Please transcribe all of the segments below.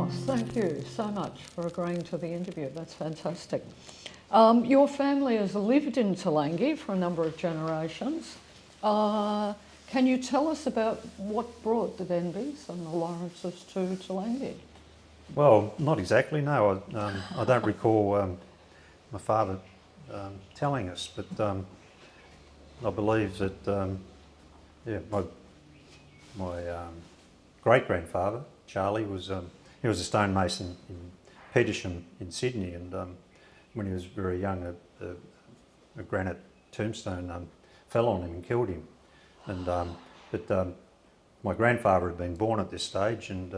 Oh, thank you so much for agreeing to the interview. That's fantastic. Your family has lived in Toolangi for a number of generations. Can you tell us about what brought the Denbys and the Lawrences to Toolangi? Well, not exactly, no. I don't recall my father telling us, but I believe that my great-grandfather, Charlie, he was a stonemason in Petersham in Sydney, and when he was very young, a granite tombstone fell on him and killed him. And but my grandfather had been born at this stage, and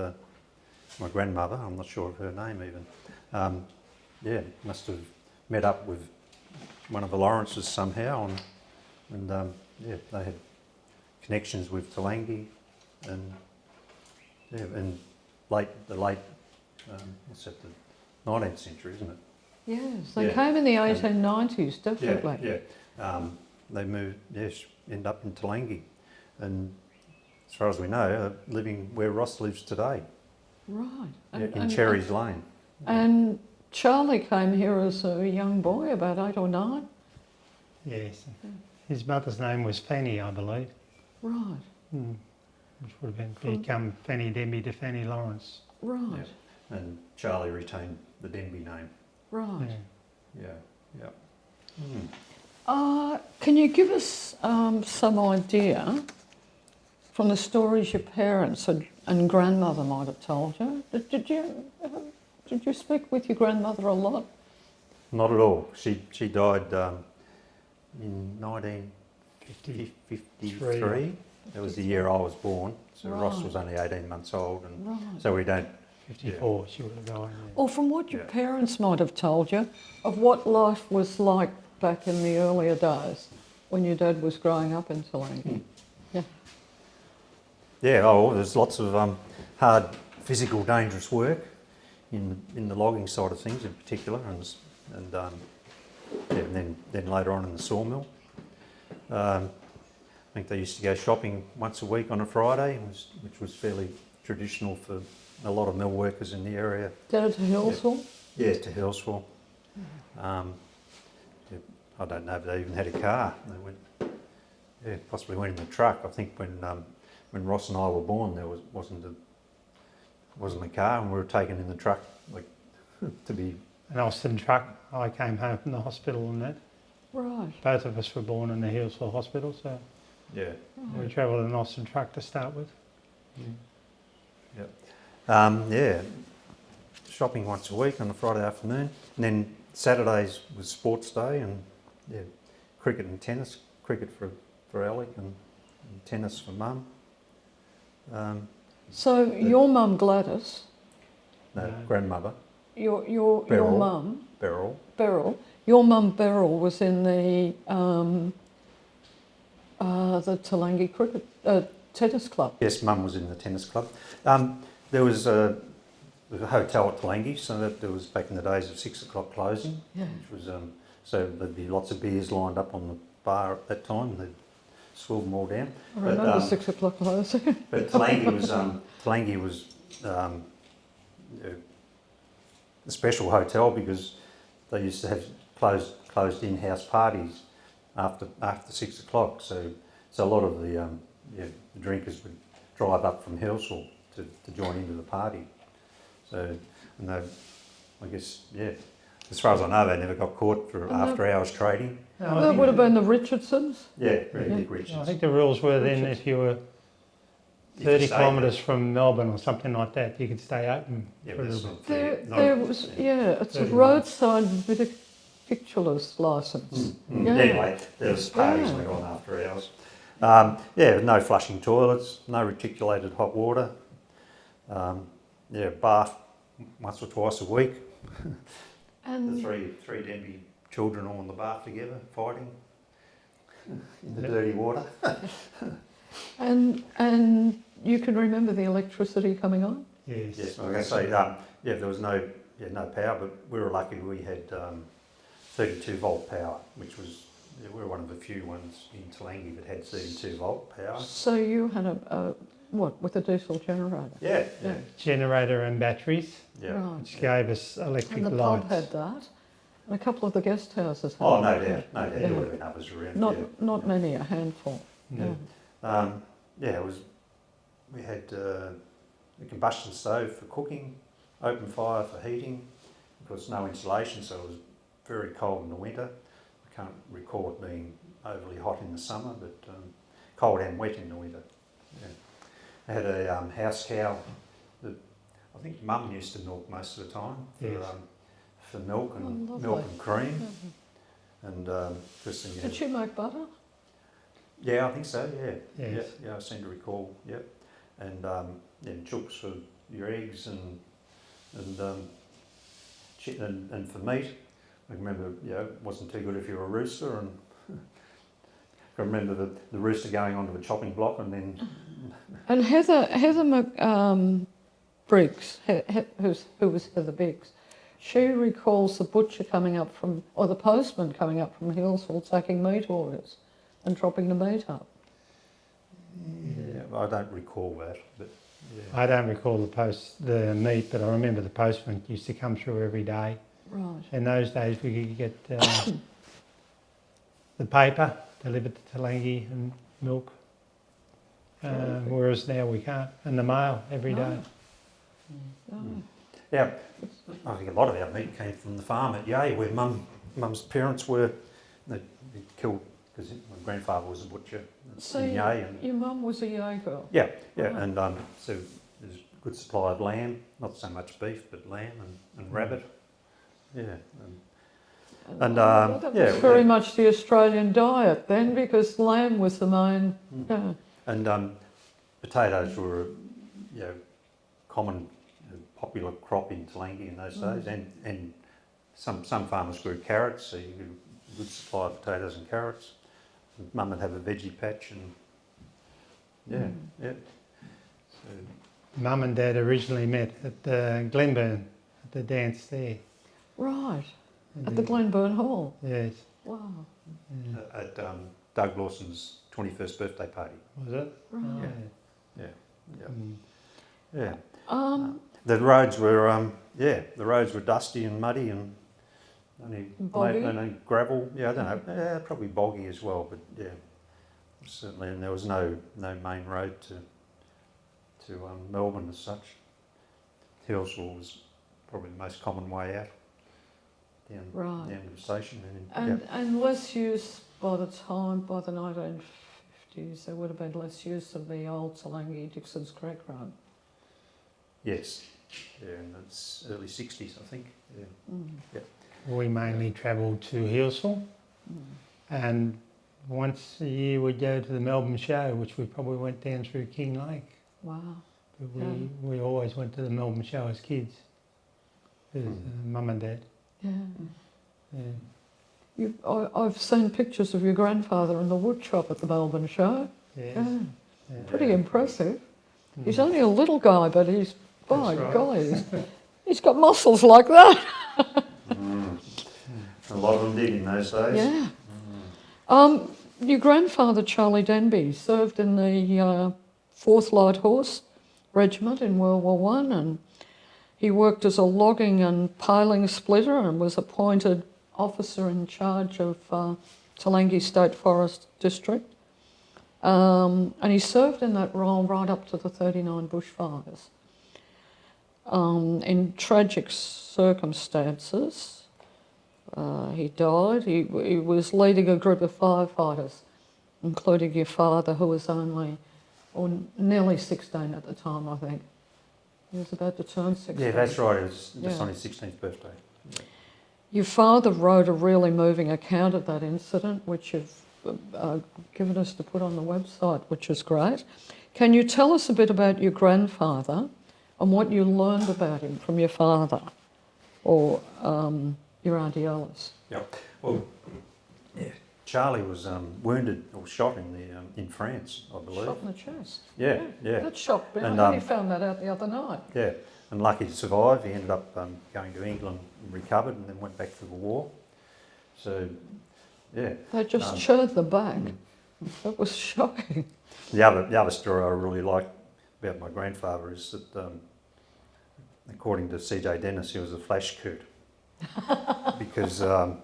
my grandmother, I'm not sure of her name even, must have met up with one of the Lawrences somehow, and they had connections with Toolangi, and the late what's that, the 19th century, isn't it? Yes, they came in the 1890s, definitely. They moved, end up in Toolangi, and as far as we know, living where Ross lives today. Right. In Cherries Lane. And Charlie came here as a young boy, about 8 or 9? Yes. His mother's name was Fanny, I believe. Right. Which would have become Fanny Demby to Fanny Lawrence. Right. Yeah. And Charlie retained the Demby name. Right. Yeah. Can you give us some idea from the stories your parents and grandmother might have told you? Did you speak with your grandmother a lot? Not at all. She died in 1953. That was the year I was born. So Right. Ross was only 18 months old, and Right. so we don't. 54, she would have died. Or from what your parents might have told you of what life was like back in the earlier days when your dad was growing up in Toolangi. There's lots of hard, physical, dangerous work in the logging side of things in particular, and then later on in the sawmill. I think they used to go shopping once a week on a Friday, which was fairly traditional for a lot of mill workers in the area. Down to Hillsville? Yeah, to Hillsville. I don't know if they even had a car. They possibly went in the truck. I think when Ross and I were born, there wasn't a car, and we were taken in the truck to be. An Austin truck. I came home from the hospital and that. Right. Both of us were born in the Hillsville Hospital, so we travelled in an Austin truck to start with. Shopping once a week on a Friday afternoon, and then Saturdays was sports day, and cricket and tennis. Cricket for Alec, and tennis for Mum. So your mum Gladys, Grandmother. your mum Beryl. Your mum Beryl was in the Toolangi cricket tennis club. Yes, Mum was in the tennis club. There was a hotel at Toolangi, so that there was back in the days of 6 o'clock closing, which was so there'd be lots of beers lined up on the bar at that time. They'd swill them all down. I remember 6 o'clock closing. But Toolangi was a special hotel because they used to have closed in-house parties after 6 o'clock. So a lot of the drinkers would drive up from Hillsville to join into the party. So, and they, I guess, as far as I know, they never got caught for after-hours trading. That would have been the Richardsons. Dick Richards. I think the rules were then if you were 30 kilometres from Melbourne or something like that, you could stay open for a little bit. There was, it's a roadside victualler's licence. Anyway, there was parties went on after hours. No flushing toilets, no reticulated hot water. Bath once or twice a week. And the three Demby children all in the bath together, fighting in the dirty water. and you can remember the electricity coming on? Yes. Like I say, there was no power, but we were lucky we had 32 volt power, which was, we were one of the few ones in Toolangi that had 32 volt power. So you had a What, with a diesel generator? Yeah, yeah, Generator and batteries, yeah. Right. which gave us electric And the lights. pub had that, and a couple of the guest houses had Oh, that. no doubt, no doubt. Yeah. There would have been others around. Not many, a handful. Yeah. Yeah. Yeah, it was. We had a combustion stove for cooking, open fire for heating. Of course, no insulation, so it was very cold in the winter. I can't recall it being overly hot in the summer, but cold and wet in the winter. Yeah. I had a house cow that I think Mum used to milk most of the time for, Yes. for milk and Oh, milk lovely. and cream. Mhm. And just thinking, Did she make butter? yeah, I think so. Yeah, Yes. yeah, I seem to recall. Yep, and chooks for your eggs and chicken and for meat. I remember, it wasn't too good if you were a rooster, and I remember the rooster going onto the chopping block and then. And Heather Briggs, who was Heather Biggs, she recalls the butcher coming up from, or the postman coming up from Hillsville taking meat orders and dropping the meat up. Yeah, I don't recall that, but yeah. I don't recall the meat, but I remember the postman used to come through every day. Right. In those days, we could get the paper delivered to Toolangi and milk, whereas now we can't. And the mail every day. No. Yeah, I think a lot of our meat came from the farm at Yea, where Mum's parents were. They killed, because my grandfather was a butcher So in Yea. And your mum was a Yea girl? yeah, Right. and so there's a good supply of lamb, not so much beef, but lamb and rabbit. Yeah. And, that was yeah, very much the Australian diet then, because lamb was the main. Yeah. And potatoes were, common, popular crop in Toolangi in those days, and some farmers grew carrots, so you got a good supply of potatoes and carrots. And Mum would have a veggie patch, and yeah. So, Mum and Dad originally met at Glenburn, at the dance there. Right. At the Glenburn Hall. Yes. Wow. Yeah. at Doug Lawson's 21st birthday party. Was it? Right. Yeah. Mm. Yeah. The roads were the roads were dusty and muddy and Boggy? only gravel. Yeah, I don't know. Yeah, probably boggy as well, but yeah, certainly. And there was no main road to Melbourne as such. Hillsville was probably the most common way out down to the station. And less use by the 1950s, there would have been less use of the old Toolangi Dixon's Creek Road. Yes. Yeah, and it's early 60s, I think. Yeah. Mm. Yeah. We mainly travelled to Hillsville, and once a year we'd go to the Melbourne show, which we probably went down through King Lake. Wow. But we always went to the Melbourne show as kids, with Mum and Dad. Yeah. Yeah. I've seen pictures of your grandfather in the wood shop at the Melbourne show. Yes. Yeah. Yeah. Pretty impressive. Mm. He's only a little guy, but he's, by That's right. golly, he's got muscles like that. A lot of them did in those days. Yeah. Your grandfather, Charlie Demby, served in the 4th Light Horse Regiment in World War One, and he worked as a logging and piling splitter and was appointed officer in charge of Toolangi State Forest District. And he served in that role right up to the 39 bushfires. In tragic circumstances, he died. He was leading a group of firefighters, including your father, who was nearly 16 at the time, I think. He was about to turn 16. Yeah, that's right. It was just on his 16th birthday. Yeah. Your father wrote a really moving account of that incident, which you've given us to put on the website, which is great. Can you tell us a bit about your grandfather and what you learned about him from your father or your Auntie Alice? Yeah. Well, Charlie was wounded or shot in France, I believe. Shot in the chest. Yeah. That shocked me. And, I only found that out the other night. Yeah, and lucky to survive. He ended up going to England and recovered, and then went back for the war. So, yeah. They just showed the back. That was shocking. The other story I really like about my grandfather is that, according to CJ Dennis, he was a flash coot because I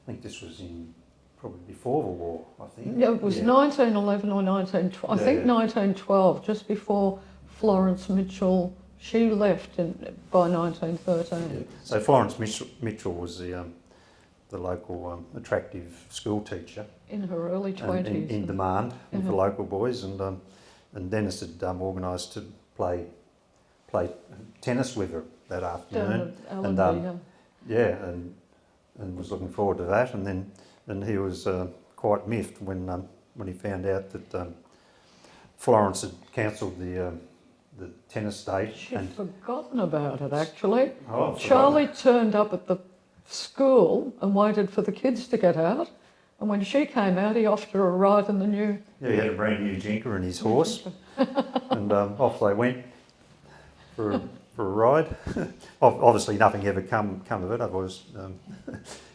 think this was in probably before the war. I think. Yeah, it was 1911 or 1912. I think 1912, just before Florence Mitchell. She left by 1913. Yeah. So Florence Mitchell was the local attractive school teacher In her early 20s. in demand with the local boys, and Dennis had organised to play tennis with her that afternoon, and was looking forward to that, and he was quite miffed when he found out that Florence had cancelled the tennis date. She'd forgotten about it, actually. Oh, Charlie turned up at the school and waited for the kids to get out, and when she came out, he offered her a ride in the new... Yeah, he had a brand new jinker and his horse, and off they went for a ride. Obviously, nothing ever come of it. Otherwise,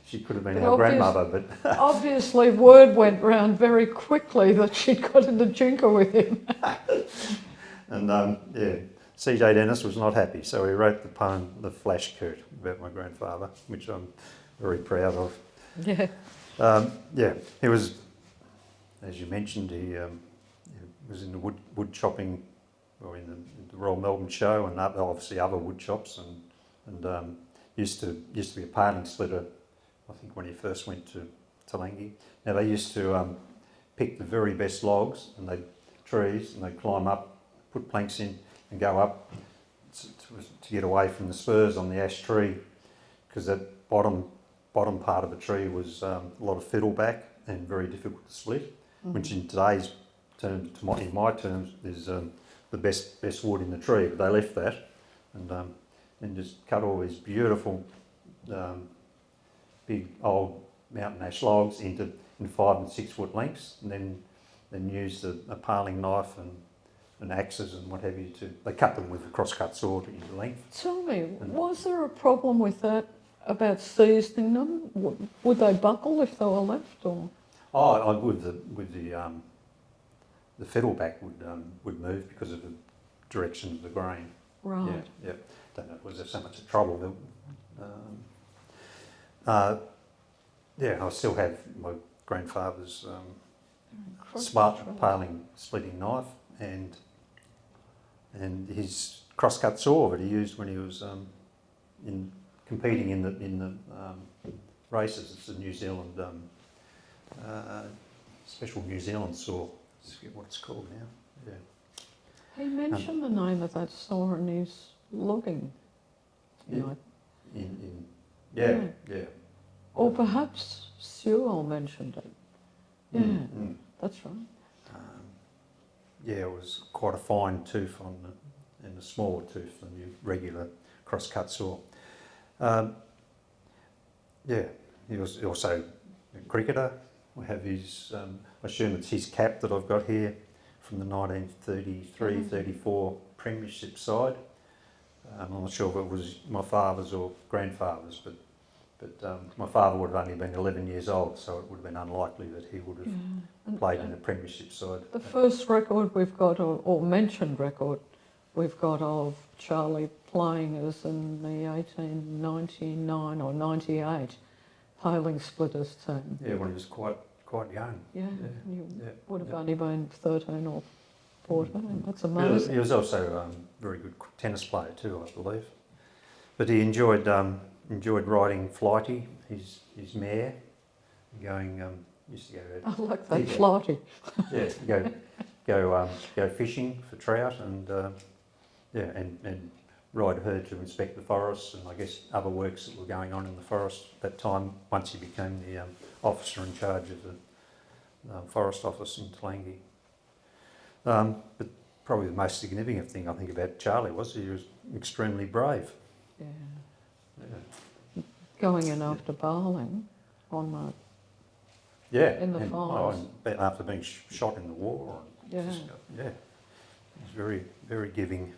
she could have been our grandmother. But obviously, word went round very quickly that she'd got in the jinker with him. And CJ Dennis was not happy, so he wrote the poem "The Flash Coot" about my grandfather, which I'm very proud of. Yeah. He was, as you mentioned, he was in the wood chopping, or in the Royal Melbourne Show, and obviously other wood shops, and used to be a paling splitter. I think when he first went to Toolangi. Now they used to pick the very best logs and trees, and they'd climb up, put planks in, and go up to get away from the spurs on the ash tree, because that bottom part of the tree was a lot of fiddleback and very difficult to split, which in today's terms, in my terms, is the best wood in the tree. But they left that and just cut all these beautiful big old mountain ash logs in 5 and 6 foot lengths, and then used a paling knife and axes and what have you they cut them with a cross-cut saw into length. Tell me, was there a problem with that about seasoning them? Would they buckle if they were left, or? With the fiddleback would move because of the direction of the grain. Right. Yeah. Don't know, was there so much trouble? I still have my grandfather's smart paling splitting knife and his cross-cut saw that he used when he was competing in the races. It's a New Zealand special New Zealand saw. I forget what it's called now. Yeah. He mentioned the name of that saw in his logging. Yeah. Or perhaps Sewell mentioned it. Yeah, that's right. It was quite a fine tooth and a smaller tooth than your regular cross-cut saw. He was also a cricketer. We have his, I assume it's his cap that I've got here from the 1933-34 premiership side. I'm not sure if it was my father's or grandfather's, but my father would have only been 11 years old, so it would have been unlikely that he would have played in a premiership side. The first record we've got, or mentioned record we've got of Charlie playing is in the 1899 or 98 paling splitters team. Yeah, when he was quite young. Yeah, you would have only been 13 or 14. That's amazing. He was also a very good tennis player too, I believe. But he enjoyed riding Flighty, his mare, used to go. I like that, Flighty. Yeah, go fishing for trout and ride her to inspect the forests and I guess other works that were going on in the forest at that time. Once he became the officer in charge of the forest office in Toolangi. But probably the most significant thing I think about Charlie was he was extremely brave. Yeah. Going in after bowling on in the fires. After being shot in the war. Yeah. He's very, very giving.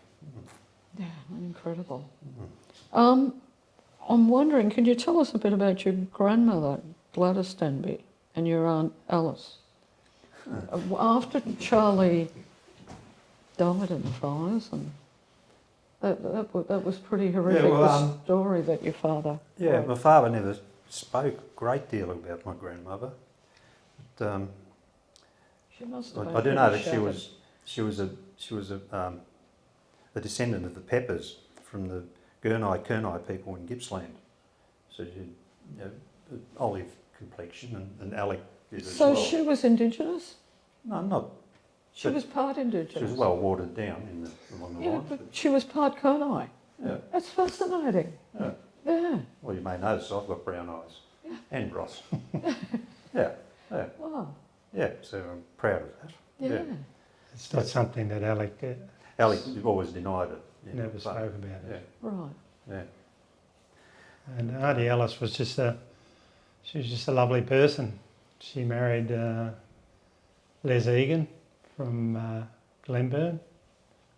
Yeah, incredible. I'm wondering, can you tell us a bit about your grandmother, Gladys Demby, and your Aunt Alice? After Charlie died in the fires, and that was pretty horrific, the story that your father... Yeah, wrote. my father never spoke a great deal about my grandmother. But, She must have been I do know that pretty she was a descendant of the Peppers from the Kurnai people in Gippsland. So she had, you know, an olive complexion, and Alec did as So well. she was Indigenous? No, not. She But was part She Indigenous? was well watered down along the Yeah, line. but she was part Kurnai. Yeah. That's fascinating. Yeah. Yeah. Well, you may notice I've got brown eyes and Ross. Yeah, yeah, Wow. yeah. So I'm proud of that. Yeah. It's not something that Alec Alec always denied it. You know, never but- spoke about Yeah, it. Right. yeah. And Auntie Alice was just she was just a lovely person. She married Les Egan from Glenburn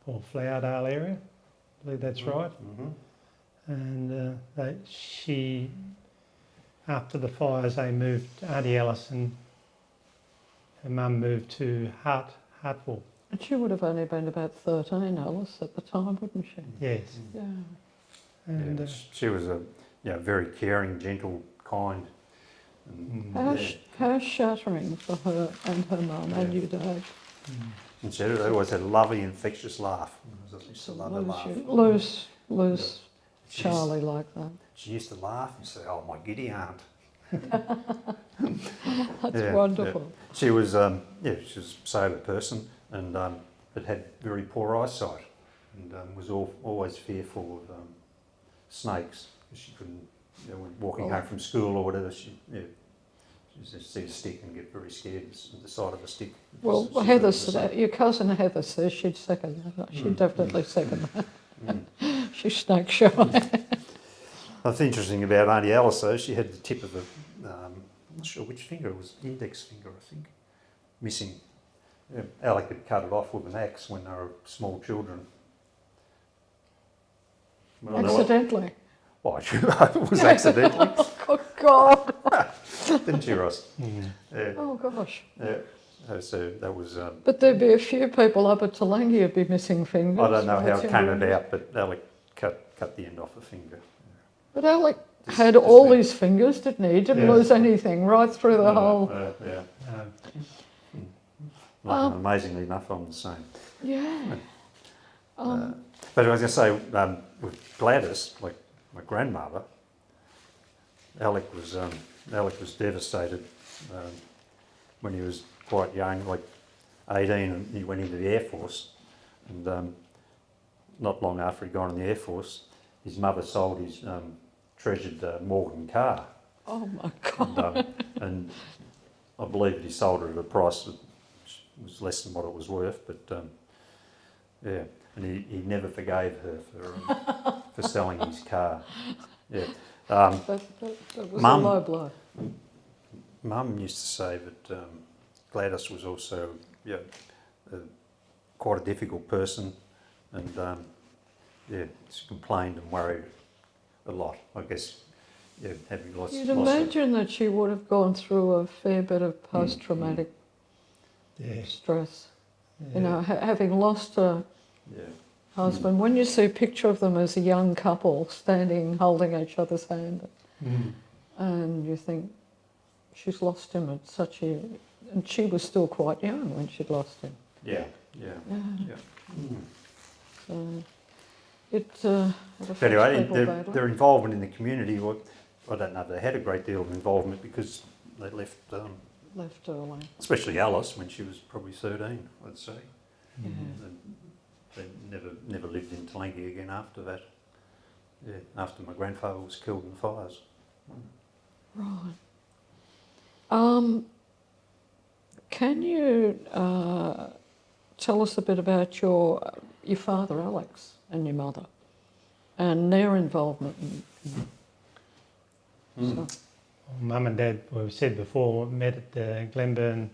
or Flowerdale area. I believe that's right. Mm-hmm. And she, after the fires, they moved, Auntie Alice and her mum moved to Hartwell. And she would have only been about 13, Alice, at the time, wouldn't she? Yes. Yeah. And Yeah, she was a very caring, gentle, kind. And, How shattering for her and her mum and your dad. and she always had a lovely, infectious laugh. She used to love her laugh. Lose She used- Charlie like that. She used to laugh and say, "Oh, my giddy aunt." That's Yeah, wonderful. She was, she was a sober person, and but had very poor eyesight, and was always fearful of snakes. She couldn't, when walking home from school or whatever, she just see a stick and get very scared at the sight of a stick. Well, She's Heather, really the same. your cousin Heather says she'd second that. She'd definitely second that. Mm. She's snake shy. What's interesting about Auntie Alice, though, she had the tip of I'm not sure which finger, it was index finger, I think, missing. Yeah, Alec had cut it off with an axe when they were small children. Well, Accidentally. Well, I hope it was accidentally, Oh, God. didn't you, Ross? Mm. Yeah, Oh, gosh. yeah. So that was, But there'd be a few people up at Toolangi who'd be missing fingers. I don't know how That's it came in- about, but Alec cut the end off a finger. But Alec Just- had just all the- his fingers, didn't he? He didn't Yeah. lose anything right through the whole... Yeah. Um, Amazingly enough, I'm the same. Yeah. But I was going to say, with Gladys, like my grandmother, Alec was devastated when he was quite young, like 18, and he went into the Air Force. And not long after he'd gone in the Air Force, his mother sold his treasured Morgan car. Oh, my God. And I believe he sold it at a price that was less than what it was worth. But yeah, and he never forgave her for selling his car. Yeah. That was Mum- a low blow. Mum used to say that Gladys was also quite a difficult person, and she complained and worried a lot. I guess having lost. You'd lost her- imagine that she would have gone through a fair bit of post-traumatic Yeah. stress. You know, having lost her Yeah. husband. When you see a picture of them as a young couple standing holding each other's hand, Mm. and you think she's lost him at such a... And she was still quite young when she'd lost him. Yeah. Yeah. Mm. So it affects But anyway, people badly. their involvement in the community, I don't know if they had a great deal of involvement because they left, Left early. especially Alice when she was probably 13, I'd say. Yeah. And they never lived in Toolangi again after that. Yeah, after my grandfather was killed in the fires. Right. Can you tell us a bit about your father, Alex, and your mother, and their involvement in stuff? Well, Mum and Dad, we've said before, met at the Glenburn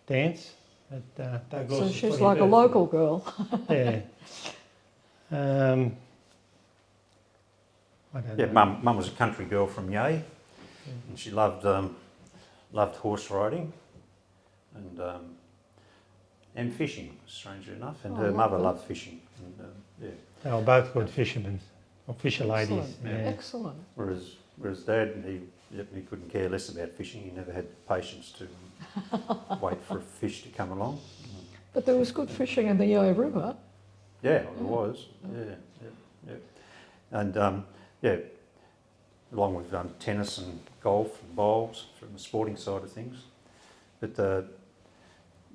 dance at Douglas. So she's like a local girl. Yeah. I don't Yeah, know. Mum was a country girl from Yea, and she loved horse riding, and and fishing, strangely enough. And Oh, her mother lovely. loved fishing. And, yeah. They were both good fishermen, or fisher ladies. Excellent. Yeah. Excellent. Whereas Dad, he couldn't care less about fishing. He never had patience to wait for a fish to come along. But there was good fishing in the Yea River. Yeah, it was. Yeah. And yeah, along with tennis and golf and bowls from the sporting side of things. But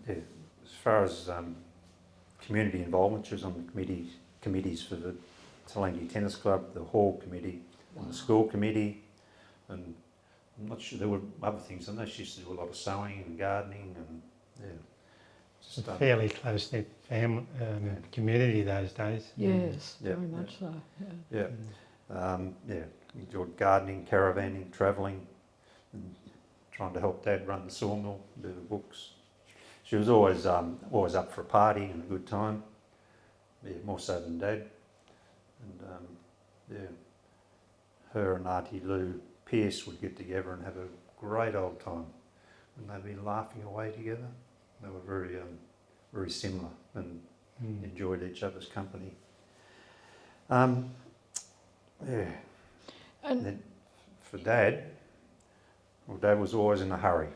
yeah, as far as community involvement, she was on the committees for the Toolangi Tennis Club, the Hall Committee, and the school committee, and I'm not sure there were other things. I know she used to do a lot of sewing and gardening, and yeah, It's a fairly close-knit family community those days. Yes, Yeah, very yeah. much so. Yeah. yeah, enjoyed gardening, caravanning, travelling, and trying to help Dad run the sawmill, do the books. She was always up for a party and a good time. Yeah, more so than Dad. And yeah, her and Auntie Lou Pierce would get together and have a great old time, and they'd be laughing away together. They were very similar and enjoyed each other's company. Yeah. And then for Dad, well, Dad was always in a hurry.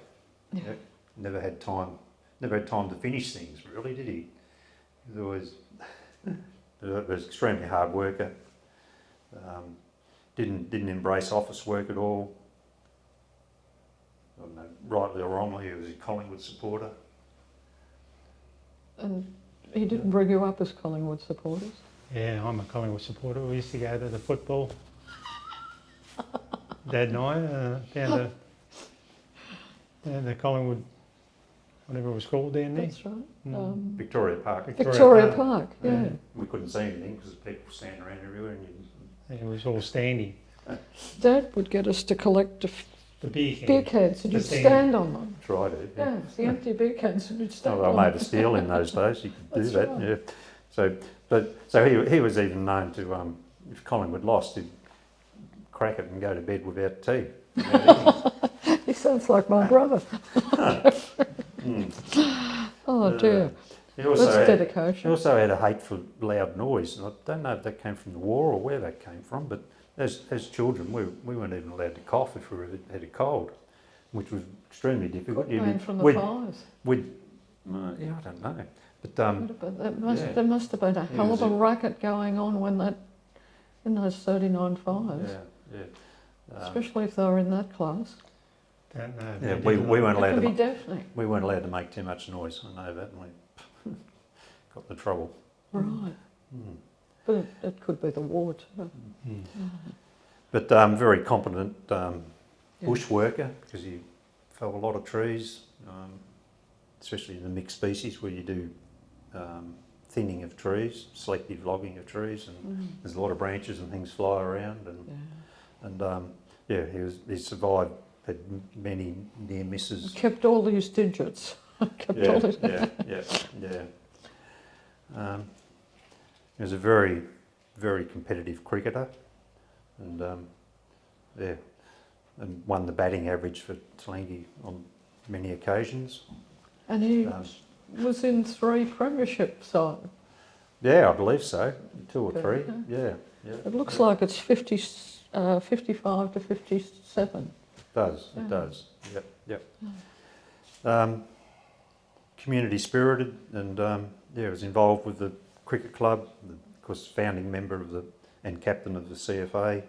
Yeah. Never had time to finish things, really, did he? He was always extremely hard worker. Didn't embrace office work at all. I don't know, rightly or wrongly, he was a Collingwood supporter. And he didn't bring you up as Collingwood supporters? Yeah, I'm a Collingwood supporter. We used to go to the football. Dad and I down to the Collingwood, whatever it was called down there. That's right. Victoria Park. Victoria Park, yeah. We couldn't see anything because people were standing around everywhere, and It was all standing. Dad would get us to collect The beer beer can. cans and The you'd thing. stand on them. try to. Yeah, the empty beer cans and you'd stand Oh, they on were them. made of steel in those days. You could do That's that. right. Yeah. So he was even known to if Collingwood lost, he'd crack it and go to bed without tea. Without eating. He sounds like my brother. Oh dear, He that's also he dedication. also had a hate for loud noise, and I don't know if that came from the war or where that came from. But as children, we weren't even allowed to cough if we had a cold, which was extremely difficult. Could have been from the we'd- fires. yeah, I don't know. But There must have been a hell of a racket going on in those 39 fires, yeah. especially if they were in that class. Don't know. Yeah, we weren't It allowed could be to. deafening. We weren't allowed to make too much noise. I know that, and we got in trouble. Right, but it could be the war too. But very competent bush worker, because he fell a lot of trees, especially in the mixed species where you do thinning of trees, selective logging of trees, and there's a lot of branches and things fly around, and he survived, had many near misses. Kept all these digits. Kept all these. Yeah. He was a very, very competitive cricketer, and and won the batting average for Toolangi on many occasions. And he was in 3 premiership sides. Yeah, I believe so, 2 or Okay. 3. Yeah. It looks like it's 55 to 57. It does. Yep. Community spirited, and was involved with the cricket club. Of course, founding member and captain of the CFA.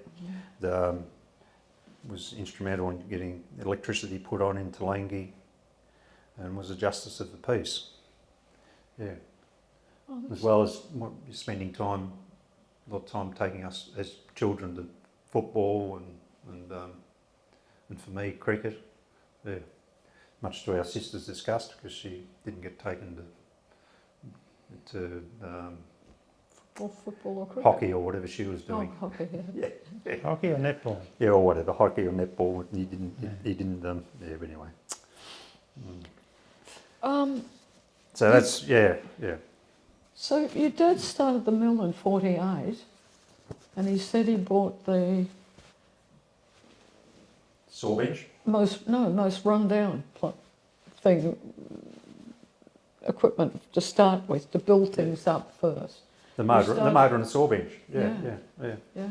Was instrumental in getting electricity put on in Toolangi, and was a justice of the peace. Yeah. Oh, As well as spending a lot of time taking us as children to football and for me cricket. Yeah. Much to our sister's disgust, because she didn't get taken to or football or cricket. hockey or whatever she was Oh, doing. hockey, yeah. Hockey or netball? Yeah, or whatever, hockey or netball. He didn't. Yeah, but anyway. So that's yeah. So your dad started the mill in 48, and he said he bought the Saw bench. most rundown thing. equipment to start with, to build things up first. The motor and the saw bench. Yeah. Yeah.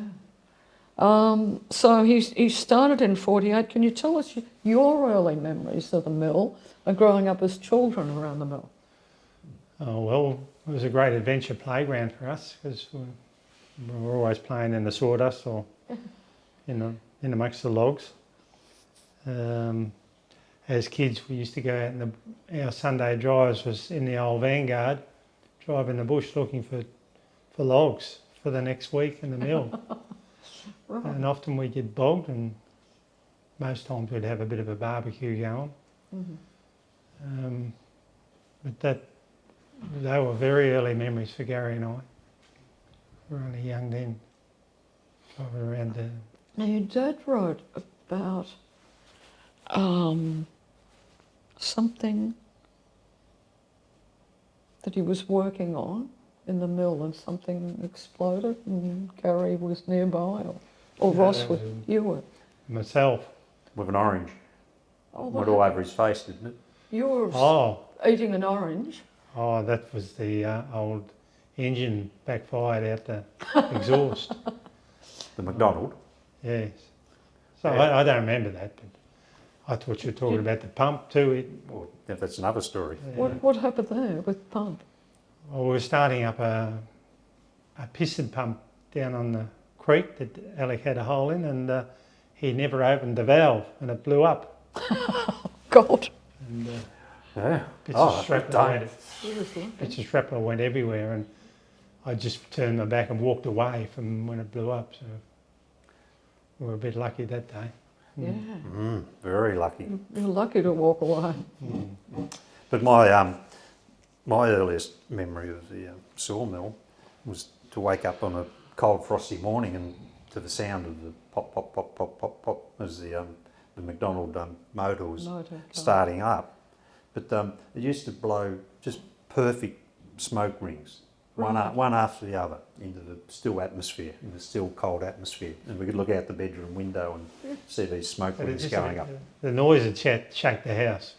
So he started in 48. Can you tell us your early memories of the mill and growing up as children around the mill? Oh, well, it was a great adventure playground for us because we were always playing in the sawdust or in amongst the logs. As kids, we used to go out and our Sunday drives was in the old Vanguard, driving the bush looking for logs for the next week in the mill. Right. And often we'd get bogged, and most times we'd have a bit of a barbecue going. Mm-hmm. But they were very early memories for Gary and I. We were only young then, driving around there. Now your dad wrote about something that he was working on in the mill and something exploded and Gary was nearby, or Ross was, you were. Myself. With an orange. Oh, Went all over his face, didn't it? You were Oh, eating an orange. that was the old engine backfired out the exhaust. The McDonald. Yes. So Yeah. I don't remember that, but I thought you were talking about the pump too. Well, yeah, that's another story. What happened there with pump? Well, we were starting up a piston pump down on the creek that Alec had a hole in, and he never opened the valve, and it blew up. God. And Yeah. bits of shrapnel Seriously. bits of shrapnel went everywhere, and I just turned my back and walked away from when it blew up. So we were a bit lucky that day. Yeah. Very lucky. You're lucky to walk away. But my earliest memory of the sawmill was to wake up on a cold, frosty morning and to the sound of the pop, pop, pop, pop, pop, pop as the McDonald motor was starting up. But it used to blow just perfect smoke rings, one after the other, into the still atmosphere, in the still cold atmosphere. And we could look out the bedroom window and see these smoke rings going up. The noise would shake the house.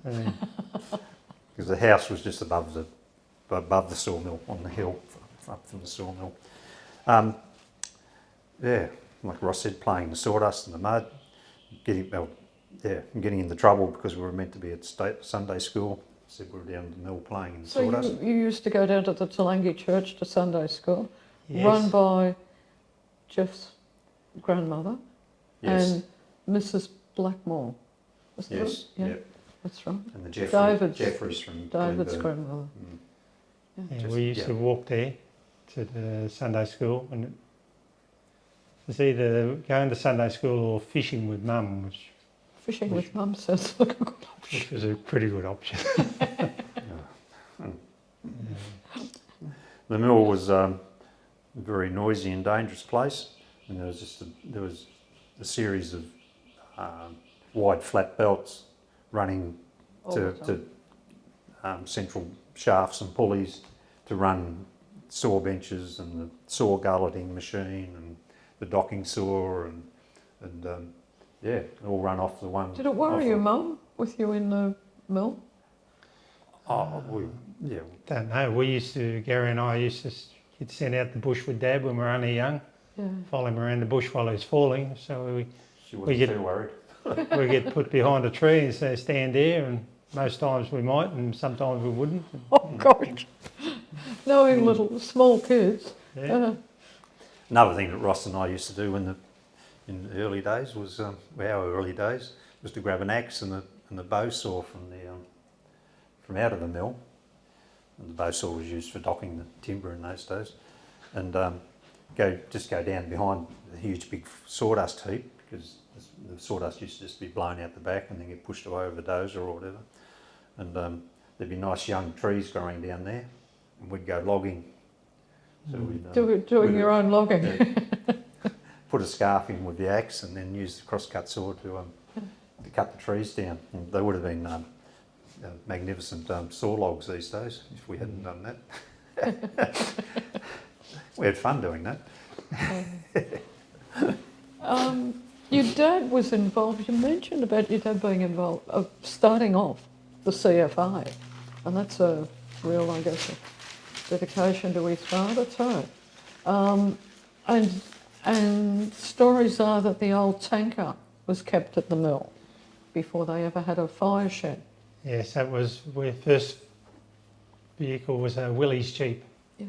Because the house was just above the sawmill, on the hill, up from the sawmill. Like Ross said, playing the sawdust and the mud, getting into trouble because we were meant to be at Sunday school. Said we were down at the mill playing in the sawdust. So you used to go down to the Toolangi church to Sunday school, Yes. run by Jeff's grandmother Yes. and Mrs. Blackmore. Was that Yes. right? Yeah, Yep. that's right. And the Jeffreys from David's Glenburn. grandmother. Yeah, we used to walk there to the Sunday school, and it was either going to Sunday school or fishing with Mum, which Fishing with Mum sounds like a good option. was a pretty good option. The mill was a very noisy and dangerous place, and there was a series of wide flat belts running to central shafts and pulleys to run saw benches and the saw gulleting machine and the docking saw and it all run off the one. Did it worry your mum with you in the mill? Don't know. Gary and I used to get sent out the bush with Dad when we were only young, Yeah. follow him around the bush while he was falling. So She wasn't too worried. we get put behind a tree and say, stand there, and most times we might and sometimes we wouldn't. Oh, gosh. Knowing little small kids. Yeah. Another thing that Ross and I used to do in the early days was our early days was to grab an axe and the bow saw from out of the mill. And the bow saw was used for docking the timber in those days, and go down behind the huge big sawdust heap, because the sawdust used to just be blown out the back and then get pushed away with a dozer or whatever. And there'd be nice young trees growing down there, and we'd go logging. So we'd Doing your own logging. put a scarf in with the axe and then use the crosscut saw to cut the trees down. And they would have been magnificent saw logs these days if we hadn't done that. We had fun doing that. Your dad was involved. You mentioned about your dad being involved, starting off the CFA And that's a real, I guess, a dedication to his father too. And stories are that the old tanker was kept at the mill before they ever had a fire shed. Yes, that was where first vehicle was a Willys Jeep, Yeah,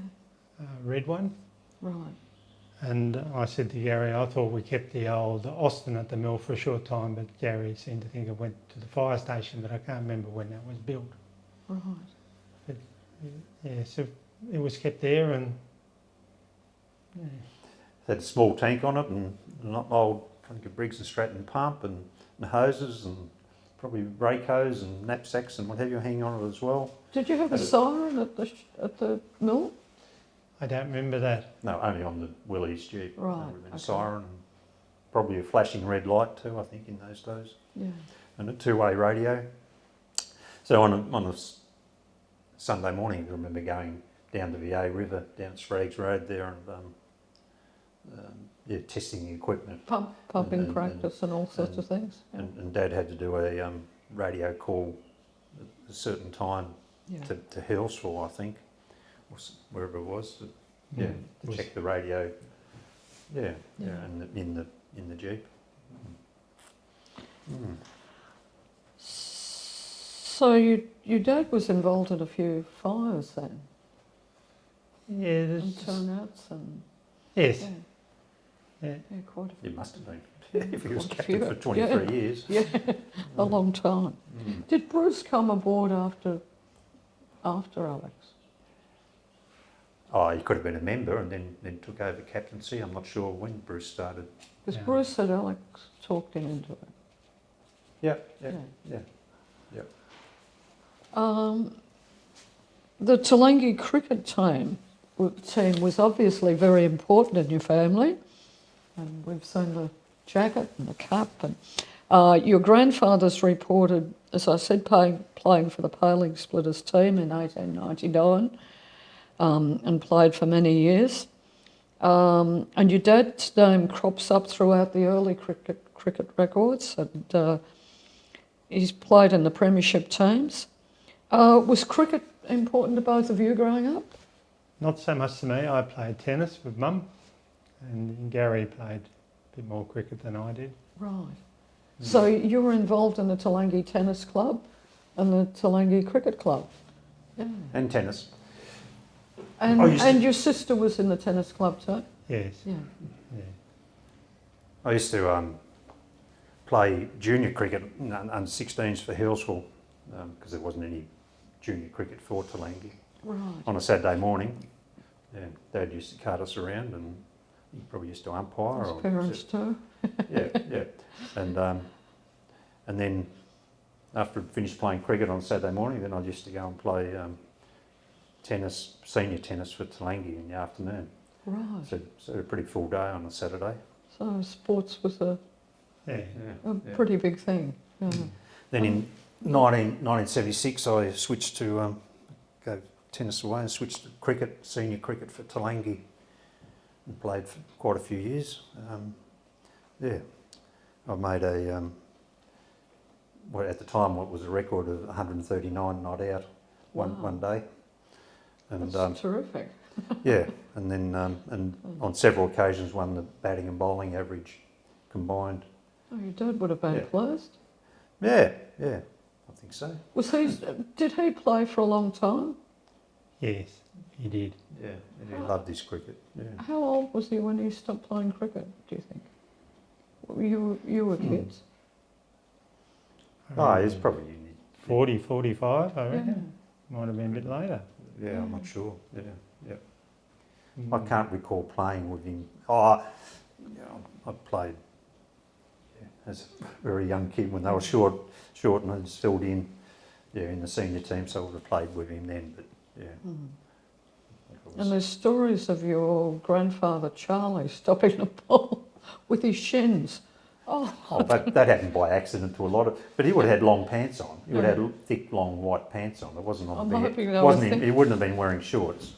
red one. right. And I said to Gary, I thought we kept the old Austin at the mill for a short time, but Gary seemed to think it went to the fire station, but I can't remember when that was built. Right. But yeah, so it was kept there, and yeah. It had a small tank on it and an old, I think, a Briggs and Stratton pump and hoses and probably brake hose and knapsacks and what have you hanging on it as well. Did you have a siren at the mill? I don't remember that. No, only on the Willys Jeep. Right, There would have been a okay. siren and probably a flashing red light too, I think, in those days. Yeah. And a two-way radio. So on a Sunday morning, I remember going down the VA River, down Spraggs Road there and testing the equipment. Pumping And- practice and all sorts of things. Yeah. And Dad had to do a radio call at a certain time Yeah. to Hillsville, I think, or wherever it was. To check the radio. Yeah, Yeah. and in the Jeep. Mm. So your dad was involved in a few fires then, Yeah, and turnouts and yes, yeah, yeah. yeah, quite a He must have been, few. if he was Quite a few. captain for 23 years. Yeah, a long time. Mm. Did Bruce come aboard after Alex? Oh, he could have been a member and then took over captaincy. I'm not sure when Bruce started. Because Yeah. Bruce said Alex talked him into it. Yeah. The Toolangi cricket team was obviously very important in your family, and we've seen the jacket and the cap. And your grandfather's reported, as I said, playing for the Paling Splitters team in 1899, and played for many years. And your dad's name crops up throughout the early cricket records, and he's played in the premiership teams. Was cricket important to both of you growing up? Not so much to me. I played tennis with Mum, and Gary played a bit more cricket than I did. Right. So you were involved in the Toolangi Tennis Club and the Toolangi Cricket Club? Yeah. And tennis. And, I used to- and your sister was in the tennis club too? Yes, Yeah. yeah. I used to play junior cricket under 16s for Hillsville because there wasn't any junior cricket for Toolangi. Right. On a Saturday morning, Dad used to cart us around and he probably used to umpire. His or parents too? yeah. And then after I'd finished playing cricket on Saturday morning, then I used to go and play tennis, senior tennis for Toolangi in the afternoon. Right. So a pretty full day on a Saturday. So sports was a Yeah. pretty big thing. Yeah. Then in 1976, I switched to go tennis away and switched to cricket, senior cricket for Toolangi, and played for quite a few years. I made at the time what was a record of 139 not out one day, and That's terrific. and then and on several occasions won the batting and bowling average combined. Oh, your dad would have been Yeah. pleased. Yeah, I think so. Did he play for a long time? Yes, he did. Yeah, and he loved his cricket. Yeah. How old was he when he stopped playing cricket, do you think? You were kids? Oh, he's probably 40, 45, I Yeah. reckon. Might have been a bit later. Yeah, I'm not sure. Yeah. Mm. I can't recall playing with him. I played as a very young kid when they were short, and I just filled in. In the senior team, so I would have played with him then. But And there's stories of your grandfather Charlie stopping the ball with his shins. Oh, that happened by accident to a lot of. But he would have had long pants on. He would have had thick, long white pants on. It wasn't on. I'm hoping that wasn't. was He wouldn't have been wearing shorts.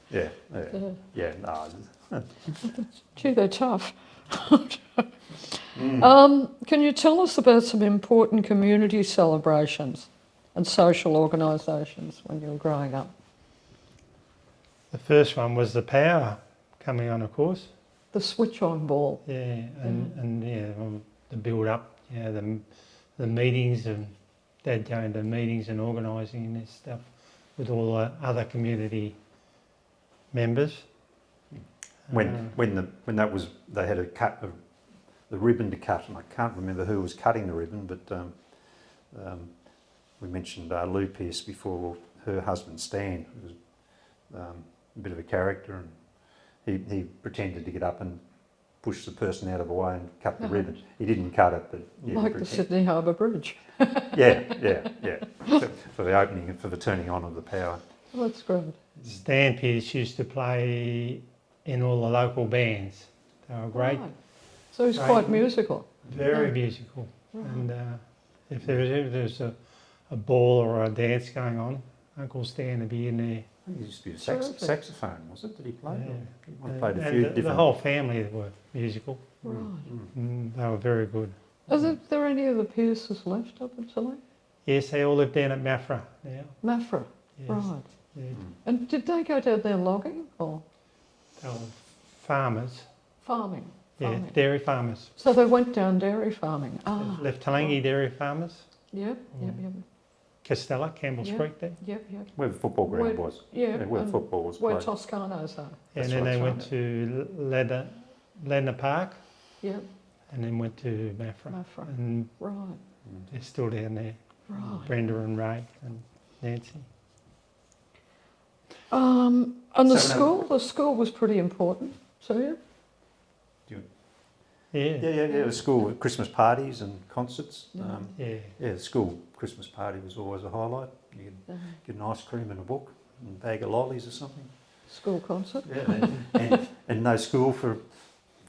Yeah. No. gee, they're tough. Mm. Can you tell us about some important community celebrations and social organisations when you were growing up? The first one was the power coming on, of course. The switch-on ball. Yeah, and the build up, the meetings, and Dad going to meetings and organising this stuff with all the other community members. When that was, they had the ribbon to cut, and I can't remember who was cutting the ribbon, but we mentioned Lou Pearce before. Her husband Stan, who was a bit of a character, and he pretended to get up and push the person out of the way and cut the ribbon. He didn't cut it, but Like the Sydney Harbour Bridge. yeah. For the opening, for the turning on of the power. Well, that's great. Stan Pearce used to play in all the local bands. They were great, Right. So he's Great. quite musical. very Yeah. musical. Right. And if there's a ball or a dance going on, Uncle Stan would be in there. He used to be a Terrific. saxophone, was it, that he played? Yeah. He played a And few the different... whole family were musical. Right. They were very good. Are there any of the Pearces left up in Toolangi? Yes, they all live down at Maffra now. Maffra. Yes. Right. Yeah. And did they go down there logging or They were farmers. farming? Yeah, Farming. dairy farmers. So they went down dairy farming. Ah. Left Toolangi dairy farmers. Yep. Castella, Campbell's Yeah. Creek there. Yep. Where the football ground Where- was. Yeah. Where and football was where played. Toscanos are. And That's then right, they right. went to Ledna Park Yep. and then went to Maffra. Maffra. And Right. they're still down there. Right. Brenda and Ray and Nancy. And So the school was pretty important to you? Yeah. Yeah. The school Christmas parties and concerts. Yeah. The school Christmas party was always a highlight. You could Yeah. get an ice cream and a book and a bag of lollies or something. School concert? Yeah, and no school for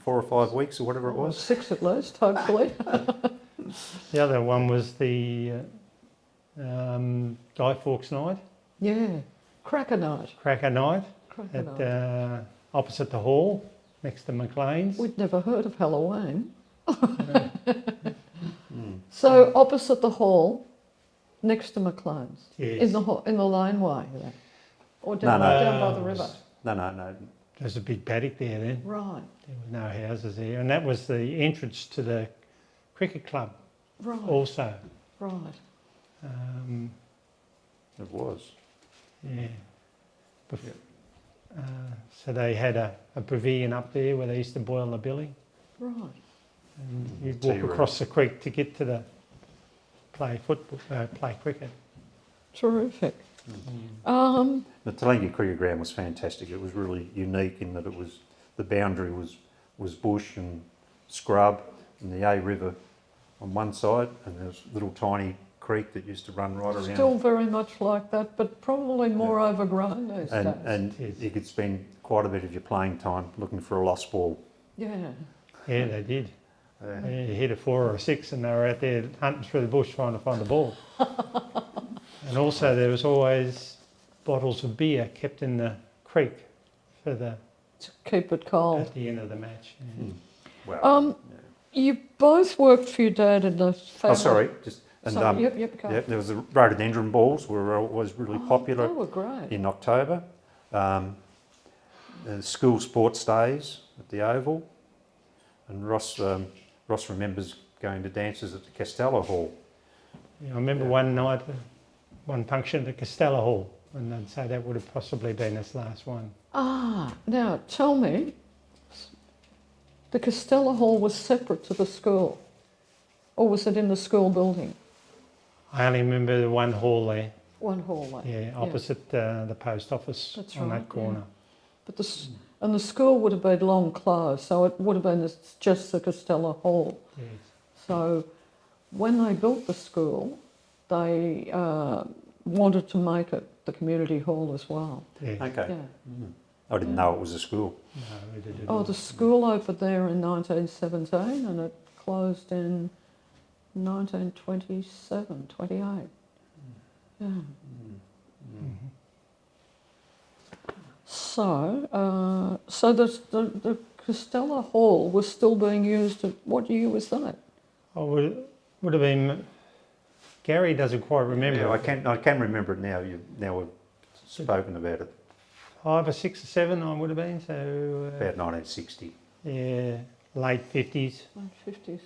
4 or 5 weeks or whatever it Or was. 6 at least, hopefully. The other one was the Guy Fawkes night, Yeah. Cracker night. Cracker night Cracker at night. opposite the hall next to McLean's. We'd never heard of Halloween. Mm. So opposite the hall, next to McLean's, Yes. in the laneway there, or No, down, no. down by the river. No. There's a big paddock there then. Right, There were no houses there, and that was the entrance to the cricket club right, also. right. It was. Yeah. So they had a pavilion up there where they used to boil the billy, Right. and you'd Tea walk room. across the creek to get to the play cricket. Terrific. Um, The Toolangi Cricket Ground was fantastic. It was really unique in that the boundary was bush and scrub and the A River on one side, and there was a little tiny creek that used to run right around. still very much like that, but probably more overgrown these days. And Yes. you could spend quite a bit of your playing time looking for a lost ball. Yeah. Yeah, they did. Yeah. Yeah, you hit a 4 or a 6 and they were out there hunting through the bush trying to find the ball. And also there was always bottles of beer kept in the creek for the To keep it cold. at the end of the match. Yeah. Well, You both worked for your dad in the family. oh, sorry. And Sorry, yep, go. there was the rhododendron balls were always really popular They were great. in October. The school sports days at the Oval, and Ross remembers going to dances at the Castella Hall. Yeah, I remember one night, one function at Castella Hall, and I'd say that would have possibly been his last one. Now tell me, the Castella Hall was separate to the school, or was it in the school building? I only remember the one hall there, One hall there. yeah, opposite the post office That's on right, that corner. But and the school would have been long closed, so it would have been just the Castella Hall. Yes. So when they built the school, they wanted to make it the community hall as well. Yeah. Okay. Yeah. I didn't know it was a school. No, we did it. Oh, the school opened there in 1917 and it closed in 1927, 28. Yeah. So, the Castella Hall was still being used. What year was that? Oh, would have been Gary doesn't quite remember. Yeah, I can remember it now. Now we've spoken about it. 5 or 6 or 7 I would have been, so... About 1960. Yeah, late 50s, Late 50s.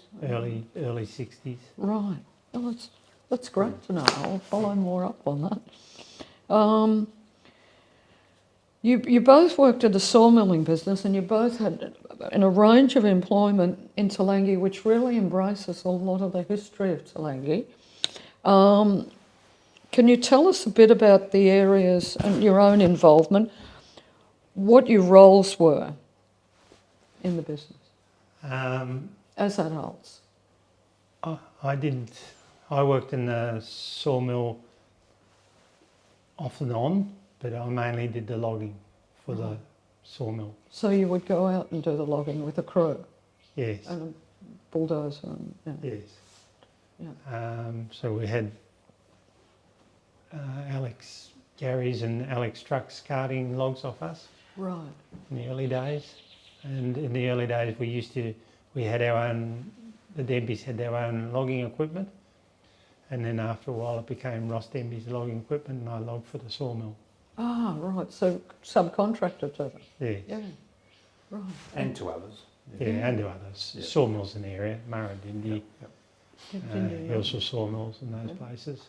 early 60s. Right. Well, that's great to know. I'll follow more up on that. You both worked in the sawmilling business, and you both had in a range of employment in Toolangi, which really embraces a lot of the history of Toolangi. Can you tell us a bit about the areas and your own involvement, what your roles were in the business as adults? I worked in the sawmill off and on, but I mainly did the logging for the sawmill. So you would go out and do the logging with a crew Yes. and a bulldozer and Yes. Yeah. So we had Gary's and Alex trucks carting logs off us Right. in the early days. And in the early days we had our own, the Dembys had their own logging equipment. And then after a while it became Ross Demby's logging equipment, and I logged for the sawmill. Ah, right. So subcontractor to them. Yes. Yeah. Right. And to others. Yeah, and to others. Yeah. Sawmills in the area, Murray, Dindy, Yeah. Hillsville sawmills and those places.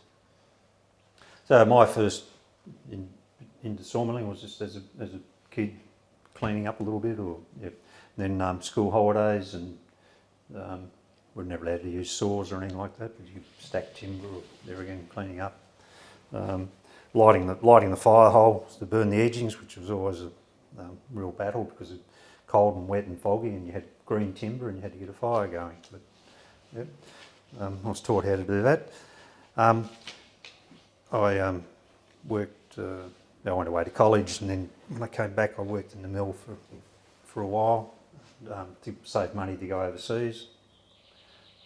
So my first into sawmilling was just as a kid, cleaning up a little bit, or then school holidays, and we're never allowed to use saws or anything like that, but you stack timber, or there again cleaning up, lighting the fire holes to burn the edgings, which was always a real battle because it's cold and wet and foggy, and you had green timber and you had to get a fire going. But I was taught how to do that. I worked. I went away to college, and then when I came back, I worked in the mill for a while to save money to go overseas.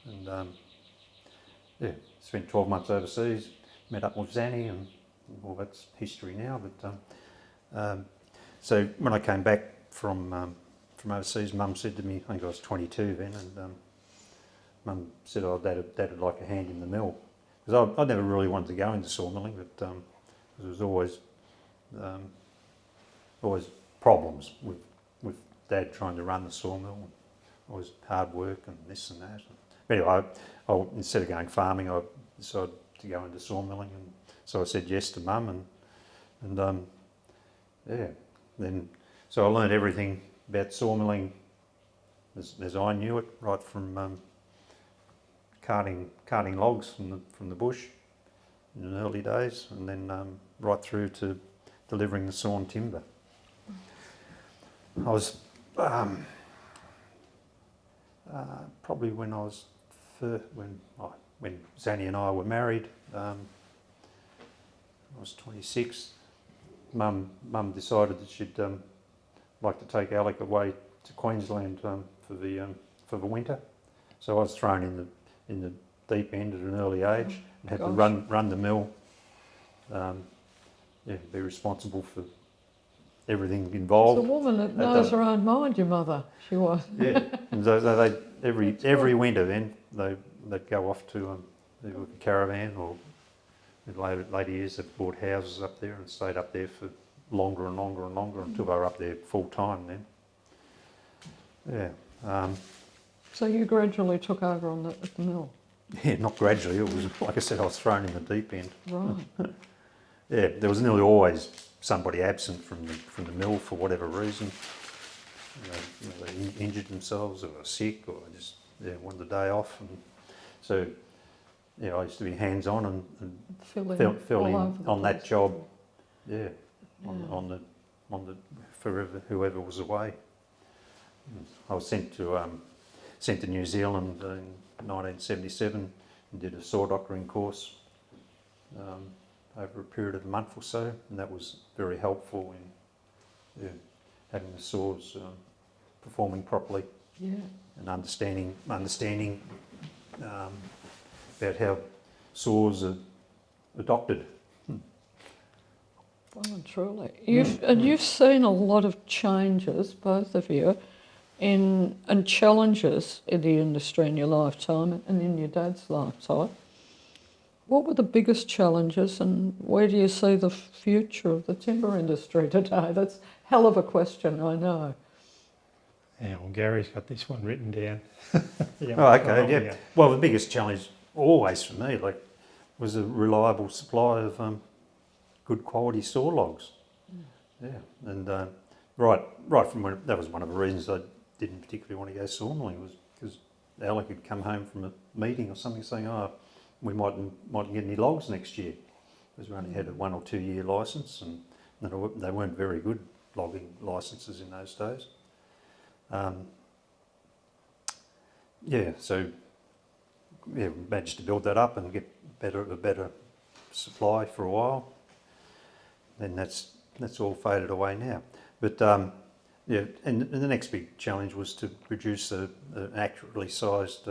And spent 12 months overseas. Met up with Zanny, and well, that's history now. But so when I came back from overseas, Mum said to me, I think I was 22 then, and Mum said, "Oh, Dad'd like a hand in the mill." Because I never really wanted to go into sawmilling, but there was always problems with Dad trying to run the sawmill. Always hard work and this and that. But anyway, I instead of going farming, I decided to go into sawmilling, and so I said yes to Mum, and then so I learned everything about sawmilling as I knew it, right from carting logs from the bush in the early days, and then right through to delivering the sawn timber. I was probably when I was when Zanny and I were married. I was 26. Mum decided that she'd like to take Alec away to Queensland for the winter. So I was thrown in the deep end at an early age and had to run the mill. Be responsible for everything involved. It's a woman that knows her own mind, your mother. She was. Yeah. And so they every winter then they'd go off to either a caravan, or in later years they bought houses up there and stayed up there for longer and longer and longer until they were up there full time then. Yeah. So you gradually took over at the mill? Yeah, not gradually. It was, like I said, I was thrown in the deep end. Right. Yeah, there was nearly always somebody absent from the mill for whatever reason. They injured themselves, or were sick, or just wanted the day off. And so, I used to be hands-on and fill in on that job. Yeah, on the forever whoever was away. I was sent to New Zealand in 1977 and did a saw doctoring course over a period of a month or so, and that was very helpful in having the saws performing properly, and understanding about how saws are adopted. Well and truly. You've seen a lot of changes, both of you, and challenges in the industry in your lifetime and in your dad's lifetime. What were the biggest challenges and where do you see the future of the timber industry today? That's a hell of a question, I know. Yeah, well, Gary's got this one written down. Yeah, Oh, okay, yeah. Well, the biggest challenge always for me, was a reliable supply of good quality saw logs. Yeah, and right from when that was one of the reasons I didn't particularly want to go sawmilling, was because Alec had come home from a meeting or something saying, "Oh, we mightn't get any logs next year," because we only had a 1 or 2 year licence, and they weren't very good logging licences in those days. So we managed to build that up and get a better supply for a while. Then that's all faded away now. But and the next big challenge was to produce an accurately sized,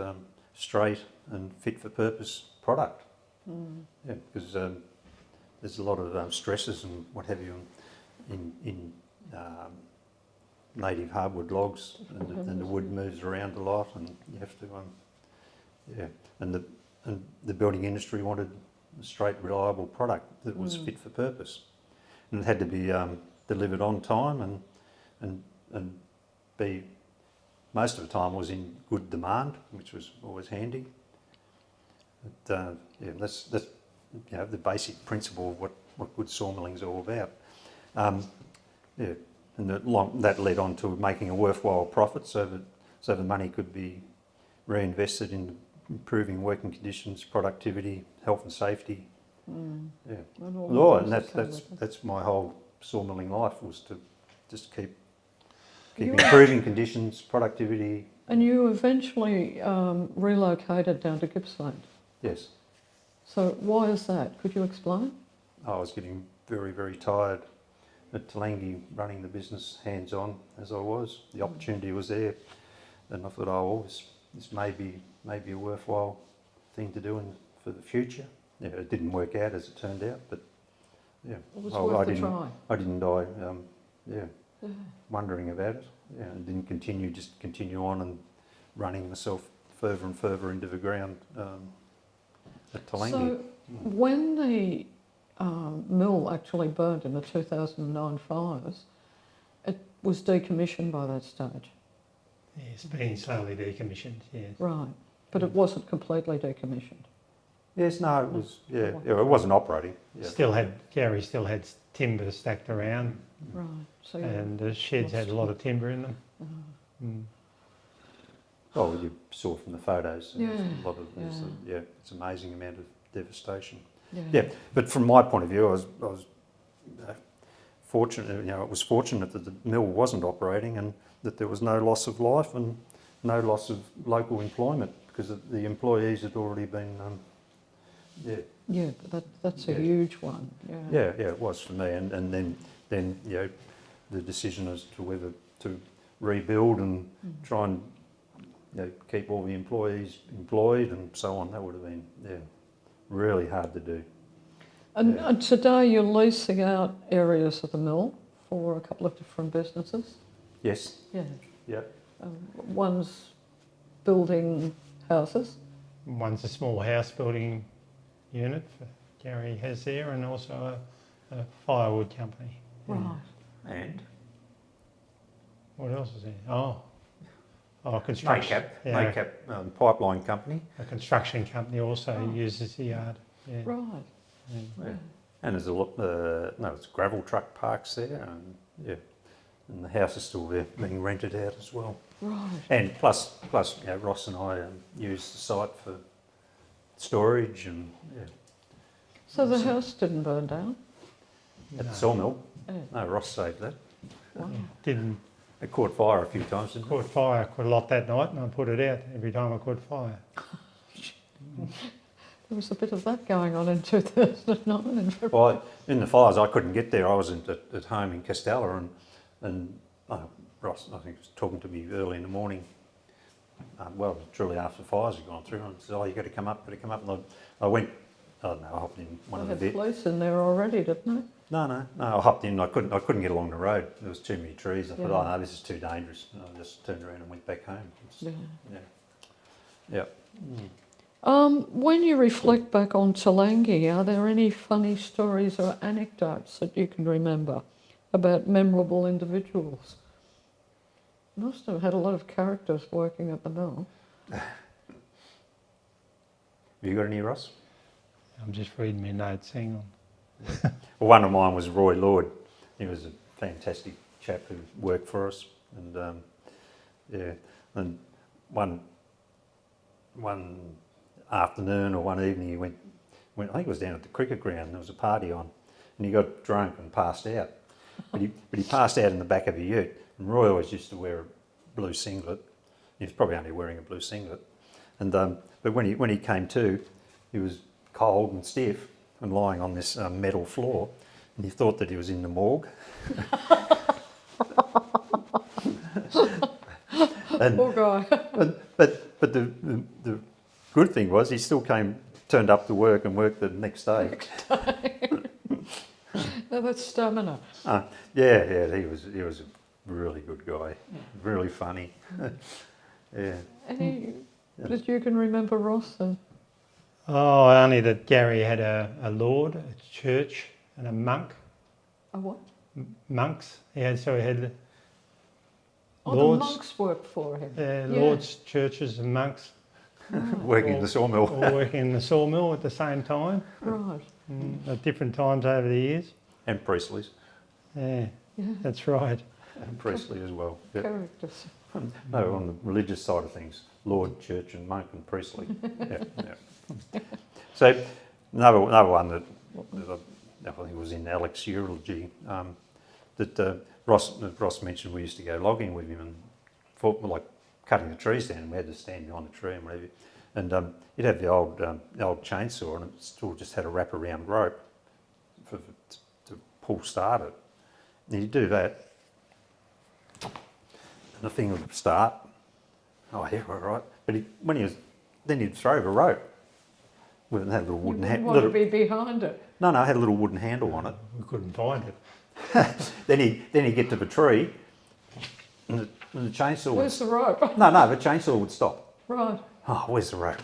straight and fit for purpose product. Yeah, because there's a lot of stresses and what have you in native hardwood logs, and the wood moves around a lot, and you have to and the building industry wanted a straight, reliable product that was fit for purpose, and it had to be delivered on time and be, most of the time, was in good demand, which was always handy. But, that's the basic principle of what good sawmilling is all about. And that led on to making a worthwhile profit, so the money could be reinvested in improving working conditions, productivity, health and safety. Yeah, and that's my whole sawmilling life, was to just keep improving conditions, productivity. And you eventually relocated down to Gippsland. Yes. So why is that? Could you explain? I was getting very, very tired at Toolangi, running the business hands-on as I was. The opportunity was there, and I thought, this may be a worthwhile thing to do for the future. Yeah, it didn't work out as it turned out, but yeah, it was worth a try. I didn't die. Wondering about it. Yeah, and didn't continue on and running myself further and further into the ground at Toolangi. So when the mill actually burned in the 2009 fires, it was decommissioned by that stage. Yeah, it's been slowly decommissioned, yes. Right, but it wasn't completely decommissioned. Yes, no, it was. Yeah, it wasn't operating. Yeah. Gary still had timber stacked around. Right. So and the sheds had a lot of timber in them. Oh, you saw from the photos. Yeah. A lot of it's an amazing amount of devastation. Yeah. But from my point of view, I was fortunate. It was fortunate that the mill wasn't operating and that there was no loss of life and no loss of local employment, because the employees had already been. Yeah, but that's a huge one. Yeah, it was for me, and then the decision as to whether to rebuild and try and keep all the employees employed and so on. That would have been really hard to do. And today you're leasing out areas of the mill for a couple of different businesses? Yes. Yeah. Yeah. One's building houses? One's a small house building unit Gary has there, and also a firewood company. Right. And? What else is there? Construction. Maycap pipeline company. A construction company also uses the yard. Yeah. Right. Yeah. And there's it's gravel truck parks there, and the house is still there, being rented out as well. Right. And plus, Ross and I use the site for storage and So the house didn't burn down? At the sawmill. Yeah. No, Ross saved that. Wow. It caught fire a few times, didn't it? Caught fire quite a lot that night, and I put it out every time I caught fire. There was a bit of that going on in 2009. Well, in the fires, I couldn't get there. I was at home in Castella, and Ross, I think, was talking to me early in the morning. Truly after the fires had gone through, and said, "You got to come up, And I went. I don't know. I hopped in one of the bits. They had police in there already, didn't they? No. I hopped in. I couldn't get along the road. There was too many trees. I thought, "Oh no, this is too dangerous." And I just turned around and went back home. Yeah. When you reflect back on Toolangi, are there any funny stories or anecdotes that you can remember about memorable individuals? You must have had a lot of characters working at the mill. Have you got any, Ross? I'm just reading my notes, hang on. Well, one of mine was Roy Lloyd. He was a fantastic chap who worked for us, and and one afternoon or one evening he went. I think it was down at the cricket ground. There was a party on, and he got drunk and passed out. But he passed out in the back of a ute. And Roy always used to wear a blue singlet. He was probably only wearing a blue singlet, and but when he came to, he was cold and stiff and lying on this metal floor, and he thought that he was in the morgue. Poor guy. But the good thing was he still turned up to work and worked the next day. No, that's stamina. Yeah, he was a really good guy, really funny. Yeah. Any that you can remember, Ross? Oh, only that Gary had a lord, a church, and a monk. A what? Monks. He had Oh, lords, the monks worked for him. lords, churches, and monks. Working in the sawmill. All working in the sawmill at the same time. Right. At different times over the years. And Priestley's. Yeah, Yeah. that's right. And Priestley as well. Yeah. Characters. No, on the religious side of things, Lord, Church and Monk and Priestley. Yeah. So another one that I think was in Alex's eulogy, that Ross mentioned we used to go logging with him and like cutting the trees down, and we had to stand behind the tree and whatever. And he'd have the old chainsaw, and it still just had a wraparound rope to pull start it. And he'd do that, and the thing would start. Oh yeah, right. But then he'd throw the rope. It had a little wooden You handle. want to be behind it. No, it had a little wooden handle on it. We couldn't find it. Then he'd get to the tree, and the chainsaw would. Where's the rope? No, the chainsaw would stop. Right. Oh, where's the rope?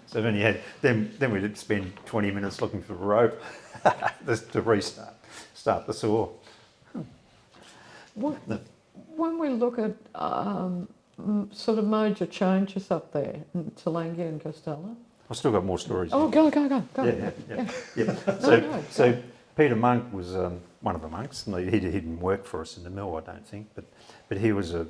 So then we'd spend 20 minutes looking for the rope to start the saw. When we look at sort of major changes up there in Toolangi and Castella. I've still got more stories. Oh, go. Yeah. So Peter Monk was one of the monks, and he didn't work for us in the mill, I don't think, but he was a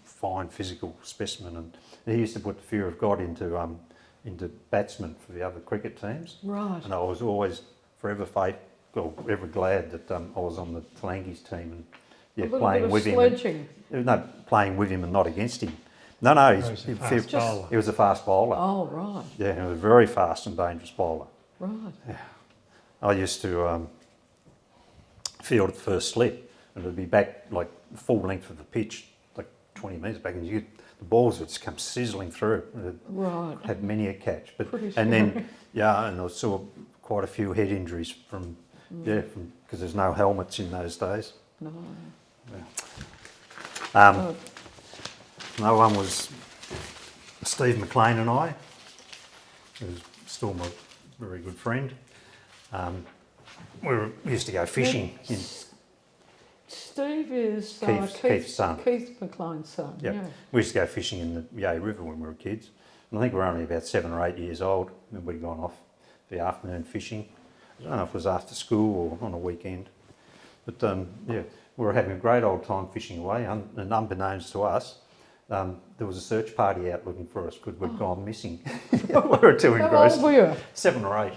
fine physical specimen, and he used to put the fear of God into batsmen for the other cricket teams. Right. And I was always forever glad that I was on the Toolangi's team and playing with him. Sledging. No, playing with him and not against him. No, he was a fast bowler. Oh, right. Yeah, he was a very fast and dangerous bowler. Right. Yeah. I used to field at the first slip, and it would be back like full length of the pitch, like 20 metres back, and the balls would just come sizzling through. Right. Had many a catch, And then and I saw quite a few head injuries from because there's no helmets in those days. No. Yeah. Another one was Steve McLean and I, who's still my very good friend. We used to go fishing. Steve is Keith's son. Keith McLean's son. Yep. Yeah. We used to go fishing in the Yea River when we were kids. And I think we were only about 7 or 8 years old, and we'd gone off the afternoon fishing. I don't know if it was after school or on a weekend. But we were having a great old time fishing away, and unbeknownst to us, there was a search party out looking for us because we'd gone missing. We were too engrossed. How old were you? 7 or 8.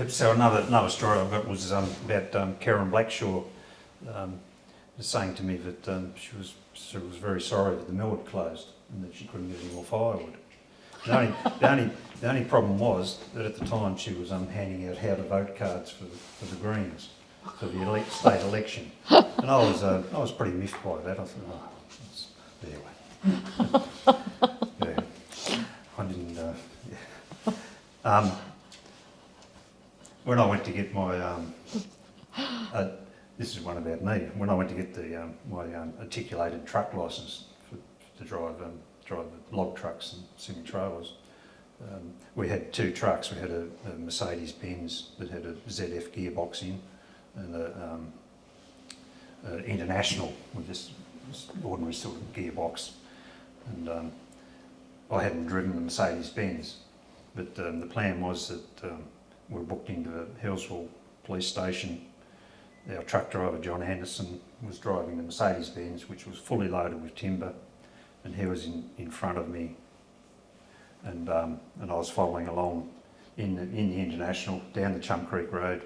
So another story I've got was about Karen Blackshaw saying to me that she was very sorry that the mill had closed and that she couldn't get any more firewood. The only problem was that at the time she was handing out how to vote cards for the Greens for the state election, and I was pretty miffed by that. I thought, anyway, I didn't. When I went to get my this is one about me. When I went to get my articulated truck licence to drive drive the log trucks and semi-trailers. We had 2 trucks. We had a Mercedes-Benz that had a ZF gearbox in, and a International with this ordinary sort of gearbox. And I hadn't driven the Mercedes-Benz, but the plan was that we were booked into the Hillsville police station. Our truck driver, John Anderson, was driving the Mercedes-Benz, which was fully loaded with timber, and he was in front of me, and I was following along in the International down the Chum Creek Road.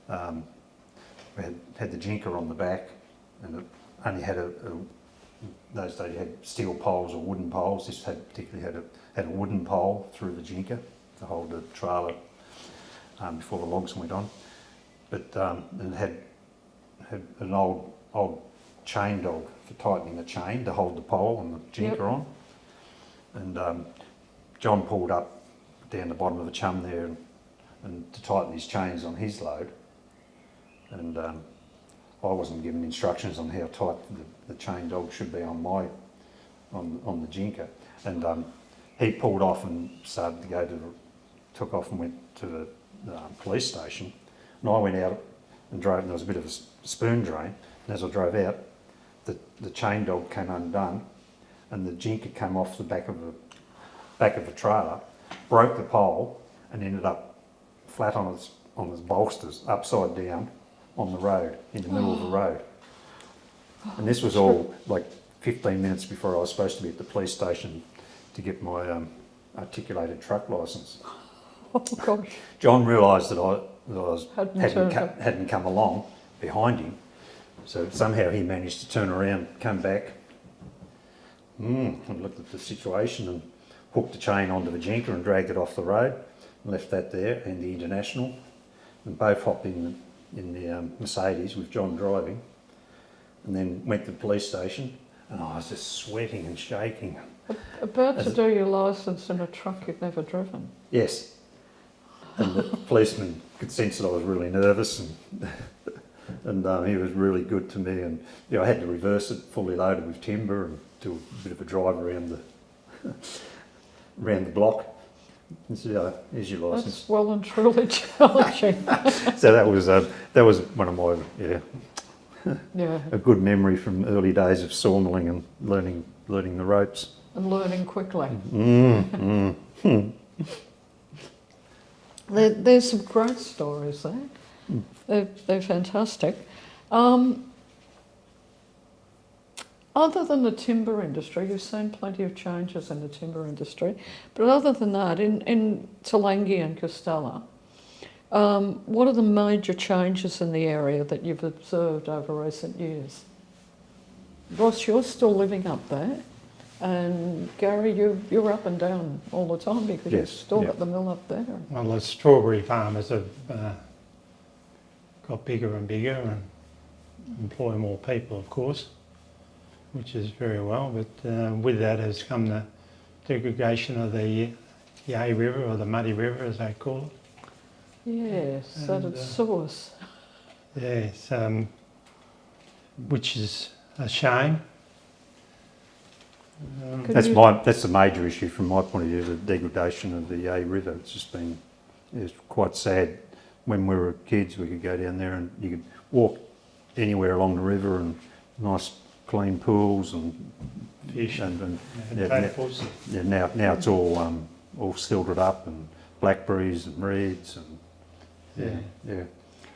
We had the jinker on the back, and it only had those days you had steel poles or wooden poles. This particularly had a wooden pole through the jinker to hold the trailer before the logs went on. But it had an old chain dog for tightening the chain to hold the pole and the jinker on. And John pulled up down the bottom of the chum there and to tighten his chains on his load. And I wasn't given instructions on how tight the chain dog should be on the jinker. And he pulled off and started to took off and went to the police station. And I went out and drove, and there was a bit of a spoon drain. And as I drove out, the chain dog came undone, and the jinker came off the back of the trailer, broke the pole, and ended up flat on its bolsters, upside down on the road, in the middle of the road. And this was all like 15 minutes before I was supposed to be at the police station to get my articulated truck licence. Oh gosh. John realised that I hadn't come along behind him, so somehow he managed to turn around, come back, and looked at the situation and hooked the chain onto the jinker and dragged it off the road, and left that there and the International, and both hopped in the Mercedes with John driving, and then went to the police station, and I was just sweating and shaking. About to do your licence in a truck you'd never driven. Yes. And the policeman could sense that I was really nervous, and he was really good to me. And I had to reverse it, fully loaded with timber, and do a bit of a drive around the block. And so, here's your licence. That's well and truly challenging. So that was one of my a good memory from early days of sawmilling and learning the ropes. And learning quickly. There's some great stories there. They're fantastic. Other than the timber industry, you've seen plenty of changes in the timber industry, but other than that, in Toolangi and Castella, what are the major changes in the area that you've observed over recent years? Ross, you're still living up there, and Gary, you're up and down all the time because you've still got the mill up there. Well, the strawberry farmers have got bigger and bigger and employ more people, of course, which is very well. But with that has come the degradation of the Yea River, or the Muddy River as they call it. Yes, at its source. Yes, which is a shame. That's the major issue from my point of view, the degradation of the Yea River. It's quite sad. When we were kids, we could go down there and you could walk anywhere along the river, and nice clean pools and Fish and now it's all silted up, and blackberries and reeds and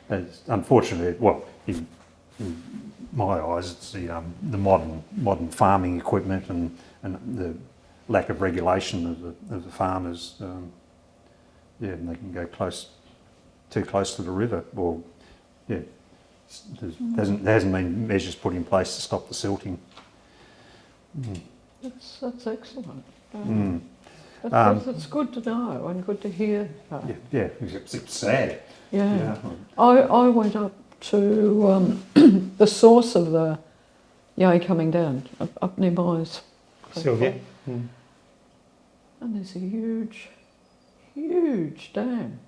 And unfortunately, well, in my eyes, it's the modern farming equipment and the lack of regulation of the farmers. And they can go too close to the river, or there hasn't been measures put in place to stop the silting. That's excellent. It's good to know and good to hear. It's sad. Yeah. I went up to the source of the Yea coming down, up near Myers. Sylvia. And there's a huge, huge dam.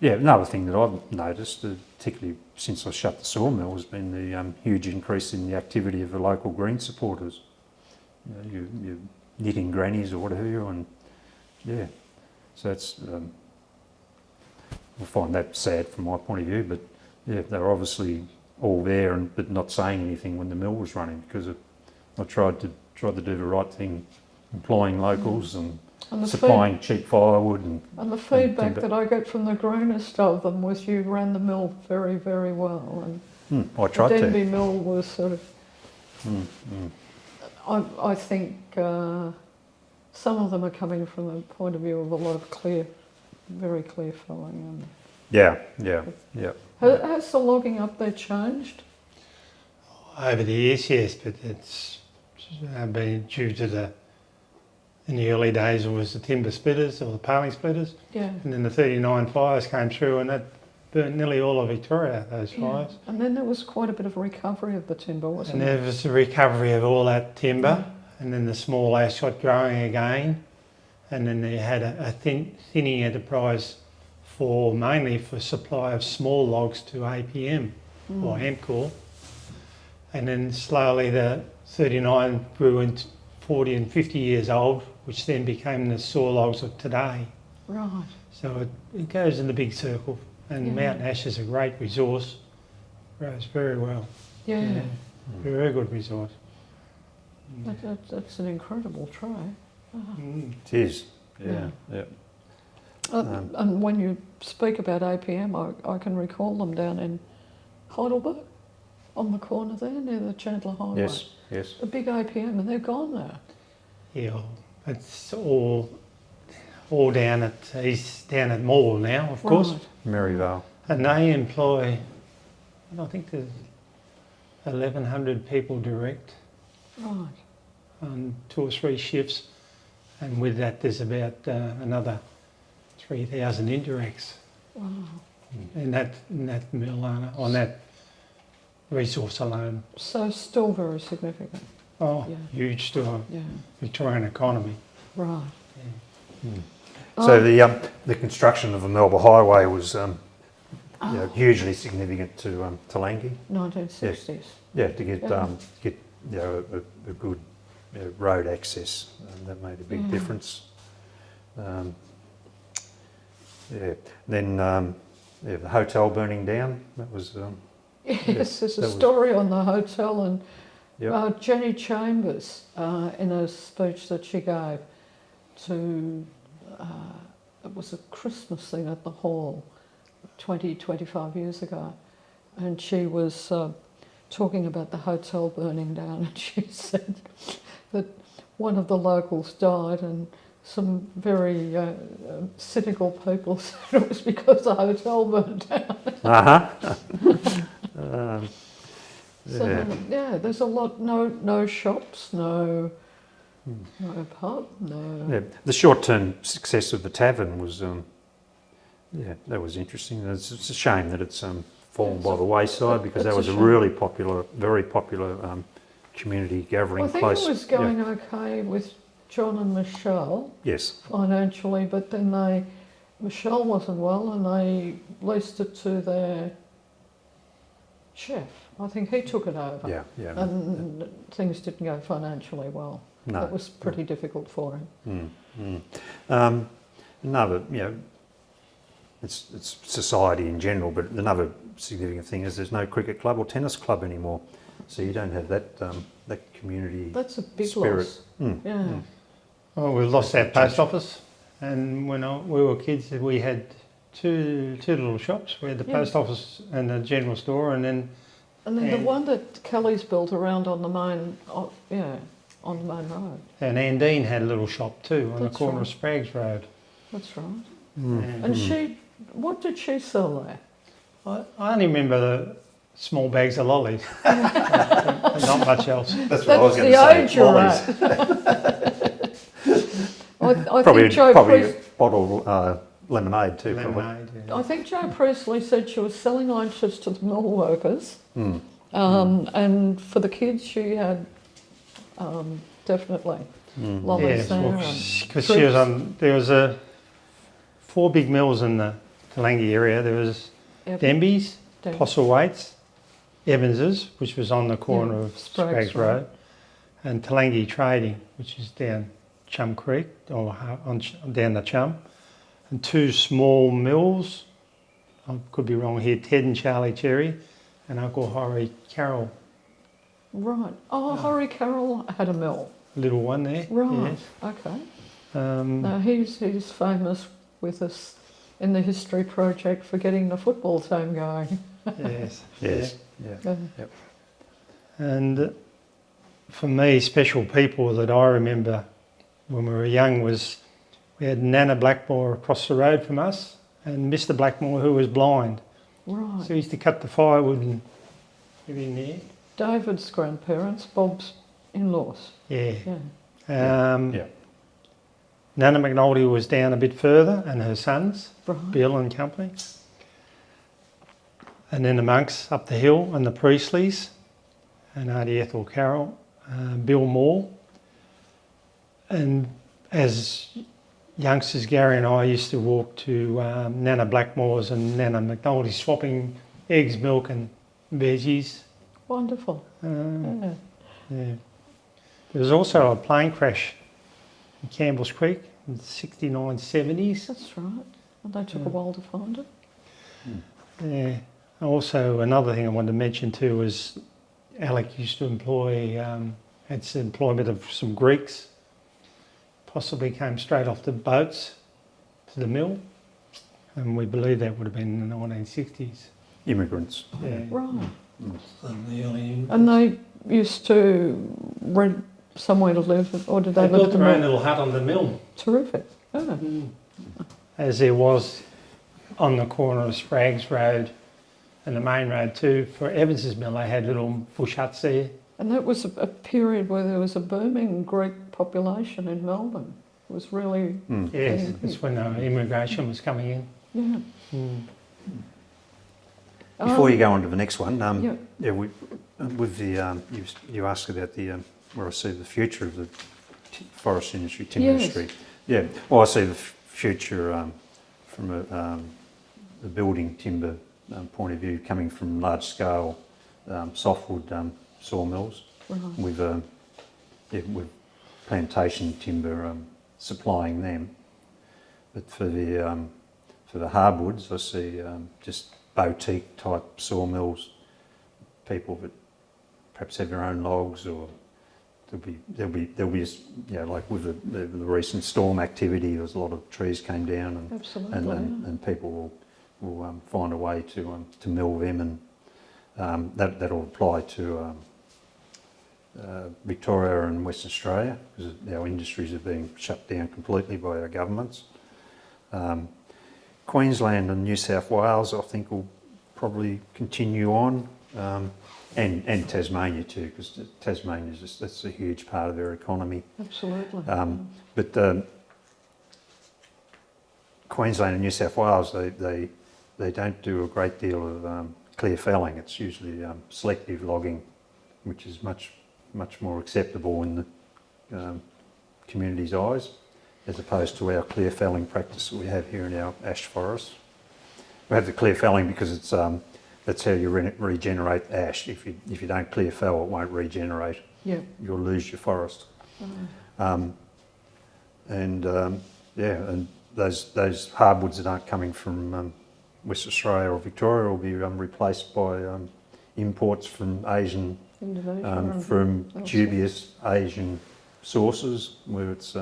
Yeah, another thing that I've noticed, particularly since I shut the sawmill, has been the huge increase in the activity of the local green supporters. You know, your knitting grannies or what have you, and yeah, so that's I find that sad from my point of view. But yeah, they're obviously all there, but not saying anything when the mill was running, because I tried to do the right thing, employing locals and supplying cheap firewood and the feedback timber. that I get from the greenest of them was you ran the mill very, very well, and I tried the to. Demby mill was sort of. I think some of them are coming from the point of view of a lot of very clear filling. Yeah. Has the logging up there changed? Over the years, yes, but it's been due to in the early days it was the timber splitters or the paling splitters, Yeah. and then the 39 fires came through and that burnt nearly all of Victoria, those fires. And then there was quite a bit of recovery of the timber, wasn't And there? there was a recovery of all that timber, and then the small ash got growing again, and then they had a thinning enterprise mainly for supply of small logs to APM or Amcor, and then slowly the 39 grew into 40 and 50 years old, which then became the saw logs of today. Right. So it goes in the big circle, and mountain ash is a great resource, grows very well. Yeah. Very good resource. That's an incredible tray. It is. Yeah. And when you speak about APM, I can recall them down in Heidelberg, on the corner there near the Chandler Highway. Yes. The big APM, and they're gone now. Yeah, it's all down at Maule now, of course. Right. Maryvale. And they employ, I think there's 1,100 people direct Right. on 2 or 3 shifts, and with that there's about another 3,000 indirects Wow. in that mill on that resource alone. So still very significant. Oh, Yeah. huge to our Yeah. Victorian economy. Right. So the construction of the Melbourne Highway was hugely significant to Toolangi. 1960s. Yeah, to get a good road access, and that made a big difference. Then the hotel burning down. That was. Yes, there's a story on the hotel, and Yep. Jenny Chambers, in a speech that she gave to, it was a Christmas thing at the hall 25 years ago, and she was talking about the hotel burning down, and she said that one of the locals died, and some very cynical people said it was because the hotel burned down. So there's a lot. No shops, no pub, no. Yeah, the short-term success of the tavern was, that was interesting. It's a shame that it's fallen by the wayside, because that was a really popular, very popular community gathering place. I think it was going okay with John and Michelle. Yes. Financially, but then Michelle wasn't well, and they leased it to their chef. I think he took it over. Yeah. And things didn't go financially well. No. It was pretty difficult for him. Another, it's society in general, but another significant thing is there's no cricket club or tennis club anymore, so you don't have that community. That's a big spirit. loss. Yeah. Well, we lost our post office, and when we were kids, we had two little shops. We had the post office and the general store, and then the one that Kelly's built around on the main, on the main road. And Andine had a little shop too on That's the corner right. of Spraggs Road. That's right. And what did she sell there? I only remember the small bags of lollies, not much else. That's what I was going to say. That's the age you're at. I think Probably bottled lemonade too. Lemonade, yeah. I think Jo Priestley said she was selling lunches to the mill workers, and for the kids she had definitely lollies there. Because she was on. There was 4 big mills in the Toolangi area, there was Ev- Demby's, Dem- Postlethwaite's, Evans's, which was on the corner Yeah, of Spraggs Spraggs Road, and Toolangi Trading, which is down Chum Creek, or down the Chum, and 2 small mills. I could be wrong here, Ted and Charlie Cherry, and Uncle Horry Carroll, Right. Oh, Horry Carroll had a mill. little one there. Right. Yes. Okay. Um, Now he's famous with us in the history project for getting the football team going. yes. Yes. Yeah. Yeah. And for me, special people that I remember when we were young was we had Nana Blackmore across the road from us and Mr. Blackmore who was blind. Right. So he used to cut the firewood and get in there. David's grandparents, Bob's in-laws. Yeah. Yeah. Yeah. Nana McNulty was down a bit further and her sons, Right. Bill and company. And then the monks up the hill and the Priestleys and Auntie Ethel Carroll, Bill Moore. And as youngsters, Gary and I used to walk to Nana Blackmore's and Nana McNulty's swapping eggs, milk and veggies. Wonderful. Yeah. Yeah. There was also a plane crash in Campbell's Creek in the 69, 70s. That's right. And they took a while to find it. Yeah. Also, another thing I wanted to mention too was Alec used to employ, had some employment of some Greeks, possibly came straight off the boats to the mill, and we believe that would have been in the 1960s. Immigrants. Yeah. Right. And the early And they used to rent somewhere to live, or did they They live built at the their own mill? little hut on the mill, Terrific. Yeah. as there was on the corner of Spraggs Road and the main road too. For Evans's mill, they had little bush huts there. And that was a period where there was a booming Greek population in Melbourne. It was really, Yes, that's when immigration was coming in. yeah. Before you go on to the next one, yeah. with the you asked about the where I see the future of the forest industry, timber Yes. industry. Yeah, well, I see the future from the building timber point of view, coming from large scale softwood sawmills Right. with plantation timber supplying them. But for the hardwoods, I see just boutique type sawmills, people that perhaps have their own logs, or there'll be like with the recent storm activity, there's a lot of trees came down Absolutely. and people will find a way to mill them, and that'll apply to Victoria and Western Australia, because our industries are being shut down completely by our governments. Queensland and New South Wales, I think, will probably continue on, and Tasmania too, because Tasmania that's a huge part of their economy. Absolutely. But Queensland and New South Wales, they don't do a great deal of clear felling. It's usually selective logging, which is much more acceptable in the community's eyes, as opposed to our clear felling practice that we have here in our ash forests. We have the clear felling because it's that's how you regenerate ash. If you don't clear fell, it won't regenerate. yeah. You'll lose your forest. And those hardwoods that aren't coming from West Australia or Victoria will be replaced by imports from Asian, Indonesia and from elsewhere. dubious Asian sources, where it's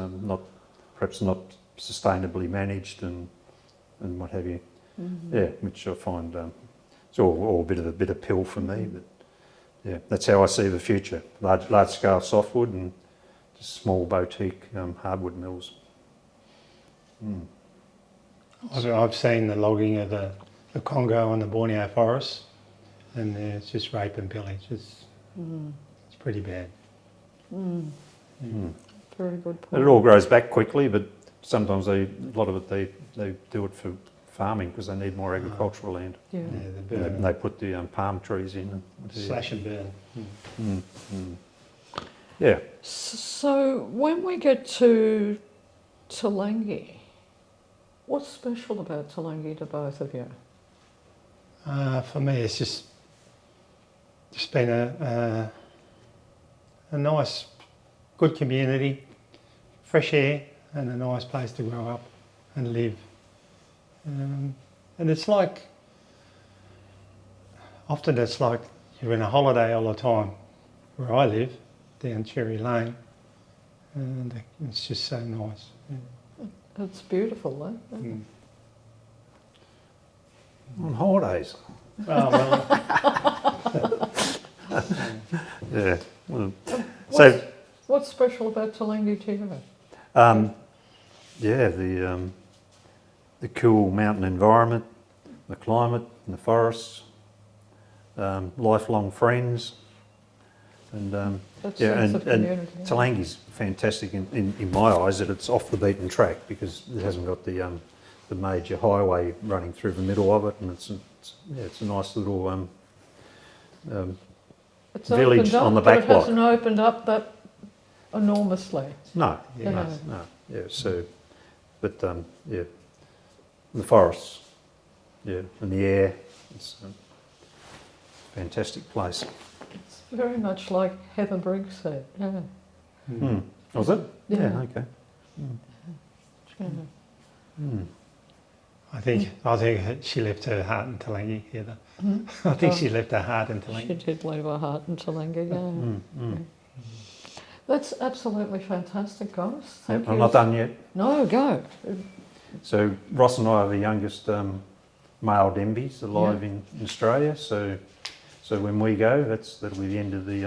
perhaps not sustainably managed and what have you. Yeah, which I find it's all a bit of pill for me, but yeah, that's how I see the future: large scale softwood and just small boutique hardwood mills. I've seen the logging of the Congo and the Borneo forests, and it's just rape and pillage. It's pretty bad. Very good It point. all grows back quickly, but sometimes a lot of it they do it for farming because they need more agricultural land. Yeah. Yeah, the And burn, they put the palm trees in. And what have you. slash and burn. Yeah. So when we get to Toolangi, What's special about Toolangi to both of you? For me, it's just been a nice, good community, fresh air, and a nice place to grow up and live. And it's like, often it's like you're in a holiday all the time. Where I live, down Cherry Lane, and it's just so nice. Yeah. It's beautiful, though. Mm. On holidays. Oh, well, Yeah. Well, What's, so, what's special about Toolangi to you? yeah, the cool mountain environment, the climate, and the forests, lifelong friends, and That yeah, sense of and community. Toolangi's fantastic in my eyes that it's off the beaten track because it hasn't got the major highway running through the middle of it, and it's a nice little It's village opened up, on the but back it block. hasn't opened up that enormously. No, Yeah. no, no, yeah. So, but yeah, the forests, yeah, and the air. It's a fantastic place. It's very much like Heather Briggs said. Yeah. Mm. Was it? Yeah. Okay. Yeah. Mm. I think she left her heart in Toolangi, Heather. Mm. I think Oh. she left her heart in She Toolangi. did leave her heart in Toolangi, yeah. Mm. Mm. That's absolutely fantastic, guys. Thank Yep, you. I'm not done yet. No, go. So Ross and I are the youngest male Dembys alive Yeah. in Australia. So when we go, that'll be the end of the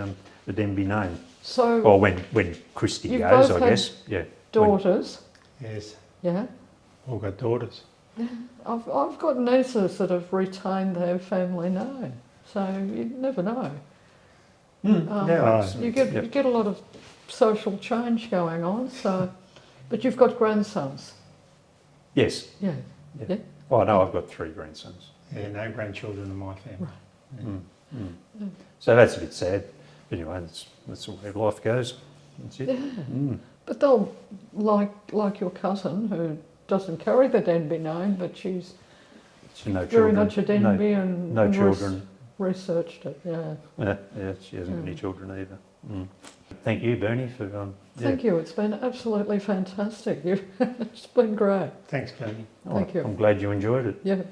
Demby name. So, Or when Christy You've goes, both I had guess. Yeah. daughters, Yes, yeah. all got daughters. I've got nieces that have retained their family name, so you never know. Mm. Yeah. Right. You get Yep. you get a lot of social change going on. So, but you've got grandsons, Yes. yeah. Yeah. Yeah. Well, I know I've got 3 grandsons. Yeah, no grandchildren in my family. Mm. Mm. So that's a bit sad. But anyway, that's the way life goes. That's it. Yeah. Mm. But they'll like your cousin who doesn't carry the Denby name, but she's So no very children. much a Denby and No and children. researched it. Yeah. Yeah, she hasn't got any Mm. children either. Mm. Thank you, Bernie, for yeah. Thank you. It's been absolutely fantastic. It's been great. Thanks, Bernie. Oh, Thank you. I'm glad you enjoyed it. Yeah.